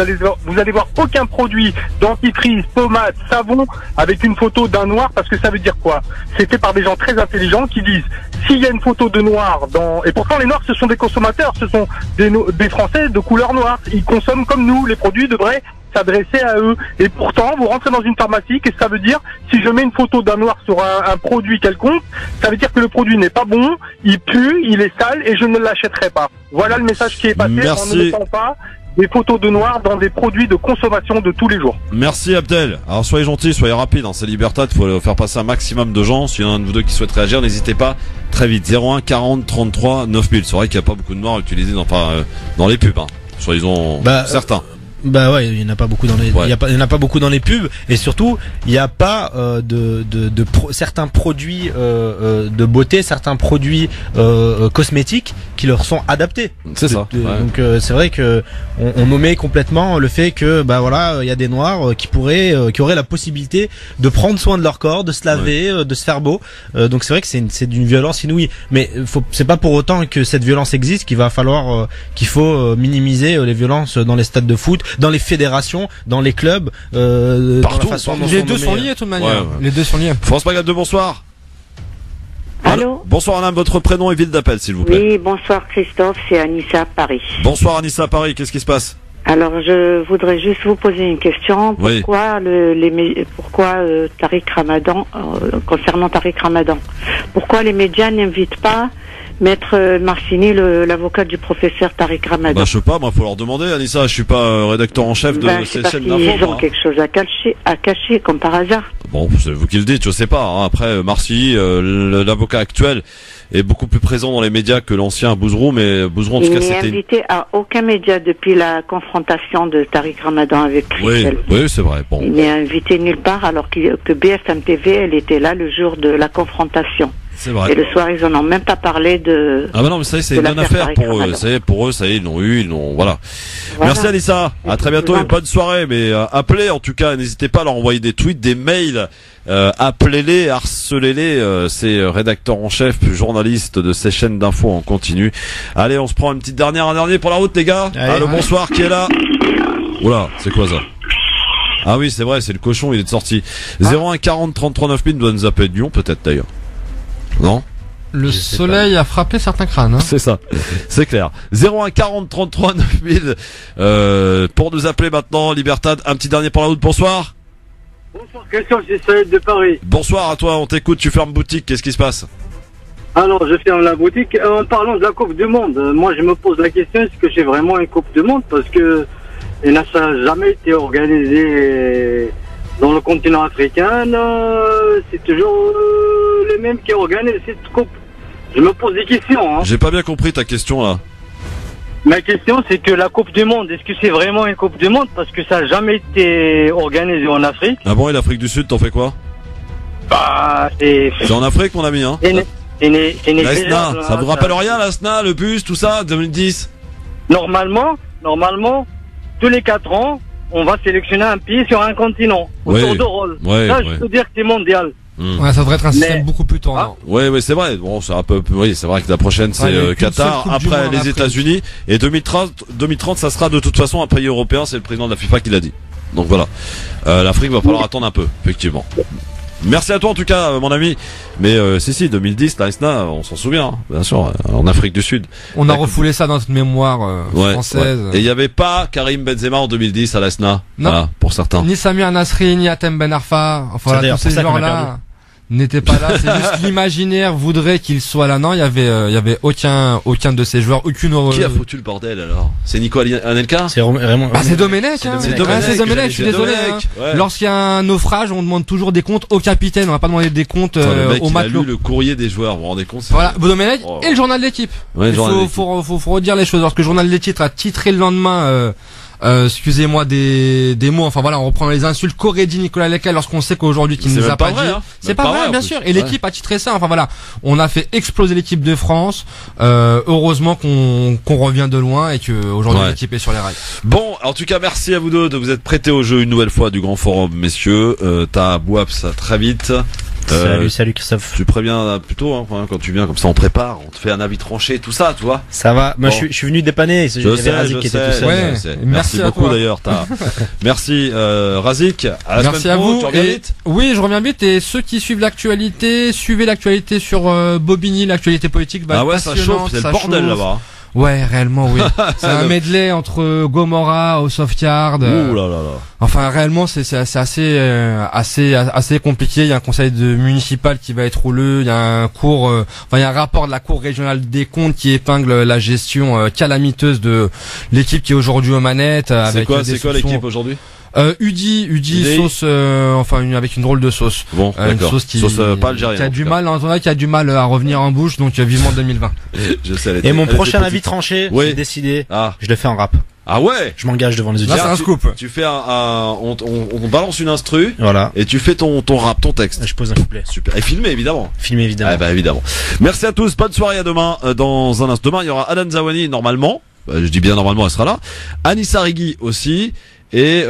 allez voir aucun produit dentifrice, pommade, savon avec une photo d'un noir parce que ça veut dire quoi? C'est fait par des gens très intelligents qui disent s'il y a une photo de noir et pourtant les noirs ce sont des consommateurs, ce sont des Français de couleur noire, ils consomment comme nous, les produits devraient s'adresser à eux. Et pourtant, vous rentrez dans une pharmacie, qu'est-ce que ça veut dire? Si je mets une photo d'un noir sur un produit quelconque, ça veut dire que le produit n'est pas bon, il pue, il est sale et je ne l'achèterai pas. Voilà le message qui est passé. Merci. En ne mettant pas des photos de noir dans des produits de consommation de tous les jours. Merci Abdel. Alors soyez gentils, soyez rapides, c'est Libertad, il faut faire passer un maximum de gens. S'il y en a un de vous deux qui souhaite réagir, n'hésitez pas, très vite. 01 40 33 9000. C'est vrai qu'il n'y a pas beaucoup de noirs utilisés dans les pubs, soyez-en certains. Bah ouais, il y en a pas beaucoup dans les, il y en a pas beaucoup dans les pubs, et surtout il n'y a pas certains produits de beauté, certains produits cosmétiques qui leur sont adaptés. C'est ça. Donc c'est vrai que on omet complètement le fait que il y a des noirs qui auraient la possibilité de prendre soin de leur corps, de se laver, de se faire beau. Donc c'est vrai que c'est d'une violence inouïe. Mais c'est pas pour autant que cette violence existe qu'il faut minimiser les violences dans les stades de foot, dans les fédérations, dans les clubs, partout. Les deux sont liés de toute manière. Les deux sont liés. France Maghreb 2, bonsoir. Allô. Bonsoir madame, votre prénom et ville d'appel s'il vous plaît. Oui, bonsoir Christophe, c'est Anissa Paris. Bonsoir Anissa Paris, qu'est-ce qui se passe? Alors je voudrais juste vous poser une question. Pourquoi Tariq Ramadan, concernant Tariq Ramadan, pourquoi les médias n'invitent pas Maître Marcini, l'avocat du professeur Tariq Ramadan? Je sais pas, moi faut leur demander, Anissa, je suis pas rédacteur en chef de ces chaînes d'infos. Ils ont quelque chose à cacher, comme par hasard. Bon, c'est vous qui le dites, je sais pas. Après, Marcini, l'avocat actuel, est beaucoup plus présent dans les médias que l'ancien Bouzrou, mais Bouzrou en tout cas c'était... Il n'est invité à aucun média depuis la confrontation de Tariq Ramadan avec Christelle. Oui, c'est vrai. Bon. Il n'est invité nulle part alors que BFM TV, elle était là le jour de la confrontation. C'est vrai. Et le soir, ils en ont même pas parlé de... Ah bah non, mais ça c'est une bonne affaire pour eux. Ça y est, ils l'ont eu, voilà. Merci Anissa. À très bientôt et bonne soirée. Mais appelez en tout cas, n'hésitez pas à leur envoyer des tweets, des mails. Appelez-les, harcelez-les. C'est rédacteur en chef, journaliste de ces chaînes d'infos en continu. Allez, on se prend un dernier pour la route, les gars. Allô, bonsoir, qui est là? Oula, c'est quoi ça? Ah oui, c'est vrai, c'est le cochon, il est sorti. 01 40 33 9000 doit nous appeler de Lyon, peut-être d'ailleurs. Non? Le soleil a frappé certains crânes. C'est ça, c'est clair. 01 40 33 9000 pour nous appeler maintenant. Libertad, un petit dernier pour la route. Bonsoir. Bonsoir Christophe, c'est Saïd de Paris. Bonsoir à toi, on t'écoute, tu fermes boutique, qu'est-ce qui se passe? Alors je ferme la boutique. En parlant de la Coupe du Monde, moi je me pose la question, est-ce que j'ai vraiment une Coupe du Monde? Parce que ça n'a jamais été organisé dans le continent africain, c'est toujours les mêmes qui organisent cette coupe. Je me pose des questions. J'ai pas bien compris ta question là. Ma question, c'est que la Coupe du Monde, est-ce que c'est vraiment une Coupe du Monde? Parce que ça n'a jamais été organisé en Afrique. Ah bon, et l'Afrique du Sud, t'en fais quoi? Bah, c'est en Afrique, mon ami, hein. La SNA, ça vous rappelle rien, la SNA, le bus, tout ça, 2010? Normalement, tous les 4 ans, on va sélectionner un pays sur un continent, au tour de rôle. Ça, je peux dire que c'est mondial. Ouais, ça devrait être un système beaucoup plus tournant. Oui, c'est vrai. Bon, c'est un peu, oui, c'est vrai que la prochaine c'est Qatar, après les États-Unis, et 2030, ça sera de toute façon un pays européen. C'est le président de la FIFA qui l'a dit. Donc voilà, l'Afrique va falloir attendre un peu, effectivement. Merci à toi en tout cas, mon ami. Mais si, 2010, la SNA, on s'en souvient, hein, bien sûr, en Afrique du Sud. On a refoulé ça dans notre mémoire française. Ouais. Et il n'y avait pas Karim Benzema en 2010 à la SNA. Non. Voilà, pour certains. Ni Samir Nasri, ni Atem Ben Arfa. Enfin, tous ces joueurs-là n'étaient pas là. C'est juste l'imaginaire voudrait qu'il soit là. Non, il y avait aucun de ces joueurs, aucune. Qui a foutu le bordel alors? C'est Nico Anelka? C'est vraiment. C'est Domenech. C'est Domenech. Je suis désolé. Lorsqu'il y a un naufrage, on demande toujours des comptes au capitaine. On va pas demander des comptes au matelot. Il a lu le courrier des joueurs. Vous vous rendez compte? Voilà, Domenech et le journal de l'équipe. Ouais, il faut redire les choses. Lorsque le journal de l'équipe a titré le lendemain. Excusez-moi des mots, enfin voilà, on reprend les insultes qu'aurait dit Nicolas Leclerc lorsqu'on sait qu'aujourd'hui qu'il ne nous a pas dit. C'est pas vrai, bien sûr. Et l'équipe a titré ça. Enfin voilà, on a fait exploser l'équipe de France. Heureusement qu'on revient de loin et que aujourd'hui l'équipe est sur les rails. Bon, en tout cas, merci à vous deux de vous être prêtés au jeu une nouvelle fois du Grand Forum, messieurs. T'as Bouaps très vite. Salut Christophe. Tu préviens plutôt quand tu viens, comme ça on prépare, on te fait un avis tranché, tout ça, tu vois. Ça va. Moi je suis venu dépanner. Je sais. Merci beaucoup d'ailleurs. Merci Razik. Merci à vous. Oui, je reviens vite. Et ceux qui suivent l'actualité, suivez l'actualité sur Bobigny, l'actualité politique. Ah ouais, ça chauffe, c'est le bordel là-bas. Ouais, réellement, oui. C'est un medley entre Gomorrah, House of Cards. Ouh là là là. Enfin, réellement, c'est assez compliqué. Il y a un conseil municipal qui va être houleux. Il y a il y a un rapport de la Cour régionale des comptes qui épingle la gestion calamiteuse de l'équipe qui est aujourd'hui aux manettes. C'est quoi l'équipe aujourd'hui? Udi sauce, avec une drôle de sauce. Bon, une sauce pas algérienne. Qui a du mal à revenir en bouche, donc vivement 2020. Je sais. Et mon prochain avis tranché, j'ai décidé, je le fais en rap. Ah ouais? Je m'engage devant les auditeurs. Là, c'est un scoop. Tu fais on balance une instru. Voilà. Et tu fais ton rap, ton texte. Je pose un couplet. Super. Et filmé, évidemment. Évidemment. Ah bah, évidemment. Merci à tous. Bonne soirée à demain. Dans un instant. Demain, il y aura Adan Zawani, normalement. Je dis bien normalement, elle sera là. Anissa Rigui aussi. Et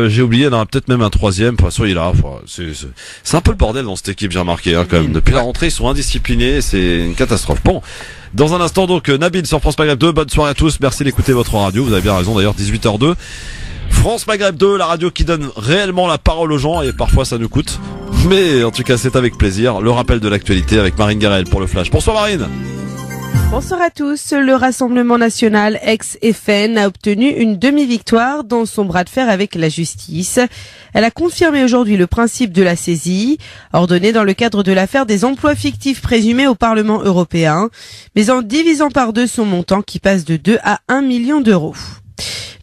j'ai oublié, il y en aura peut-être même un troisième. Enfin, soyez là. Enfin, c'est un peu le bordel dans cette équipe, j'ai remarqué, quand même. Depuis la rentrée, ils sont indisciplinés. C'est une catastrophe. Bon. Dans un instant, donc, Nabil sur France Maghreb 2. Bonne soirée à tous. Merci d'écouter votre radio. Vous avez bien raison, d'ailleurs, 18h02. France Maghreb 2, la radio qui donne réellement la parole aux gens, et parfois ça nous coûte. Mais, en tout cas, c'est avec plaisir. Le rappel de l'actualité avec Marine Garel pour le Flash. Bonsoir, Marine. Bonsoir à tous. Le Rassemblement national ex-FN a obtenu une demi-victoire dans son bras de fer avec la justice. Elle a confirmé aujourd'hui le principe de la saisie, ordonnée dans le cadre de l'affaire des emplois fictifs présumés au Parlement européen, mais en divisant par 2 son montant qui passe de 2 à 1 million d'euros.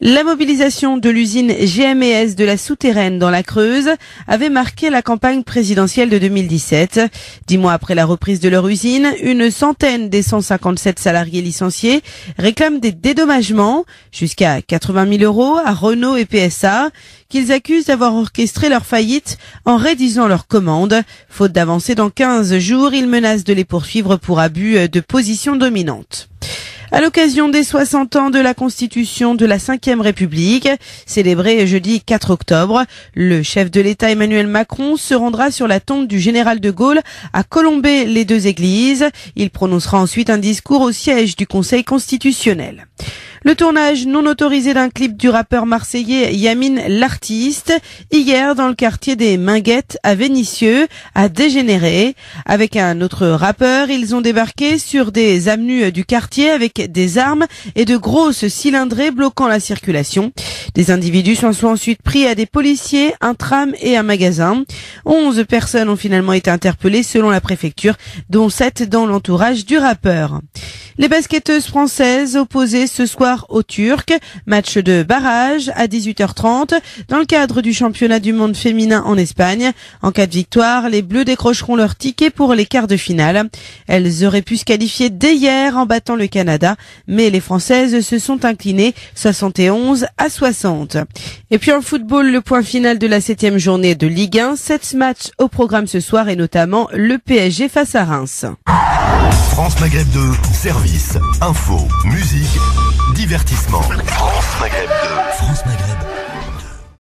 La mobilisation de l'usine GMES de la Souterraine dans la Creuse avait marqué la campagne présidentielle de 2017. 10 mois après la reprise de leur usine, une centaine des 157 salariés licenciés réclament des dédommagements jusqu'à 80 000 euros à Renault et PSA, qu'ils accusent d'avoir orchestré leur faillite en réduisant leurs commandes. Faute d'avancer dans 15 jours, ils menacent de les poursuivre pour abus de position dominante. À l'occasion des 60 ans de la Constitution de la Ve République, célébrée jeudi 4 octobre, le chef de l'État Emmanuel Macron se rendra sur la tombe du général de Gaulle à Colombey-les-Deux-Églises. Il prononcera ensuite un discours au siège du Conseil constitutionnel. Le tournage non autorisé d'un clip du rappeur marseillais Yamin l'artiste, hier dans le quartier des Minguettes à Vénissieux, a dégénéré. Avec un autre rappeur, ils ont débarqué sur des avenues du quartier avec des armes et de grosses cylindrées bloquant la circulation. Des individus s'en sont ensuite pris à des policiers, un tram et un magasin. 11 personnes ont finalement été interpellées selon la préfecture, dont 7 dans l'entourage du rappeur. Les basketteuses françaises opposées ce soir aux Turcs. Match de barrage à 18h30 dans le cadre du championnat du monde féminin en Espagne. En cas de victoire, les Bleus décrocheront leur ticket pour les quarts de finale. Elles auraient pu se qualifier dès hier en battant le Canada, mais les Françaises se sont inclinées 71-60. Et puis en football, le point final de la 7e journée de Ligue 1. 7 matchs au programme ce soir et notamment le PSG face à Reims. France Maghreb 2, service, info, musique, divertissement. France Maghreb 2. France Maghreb.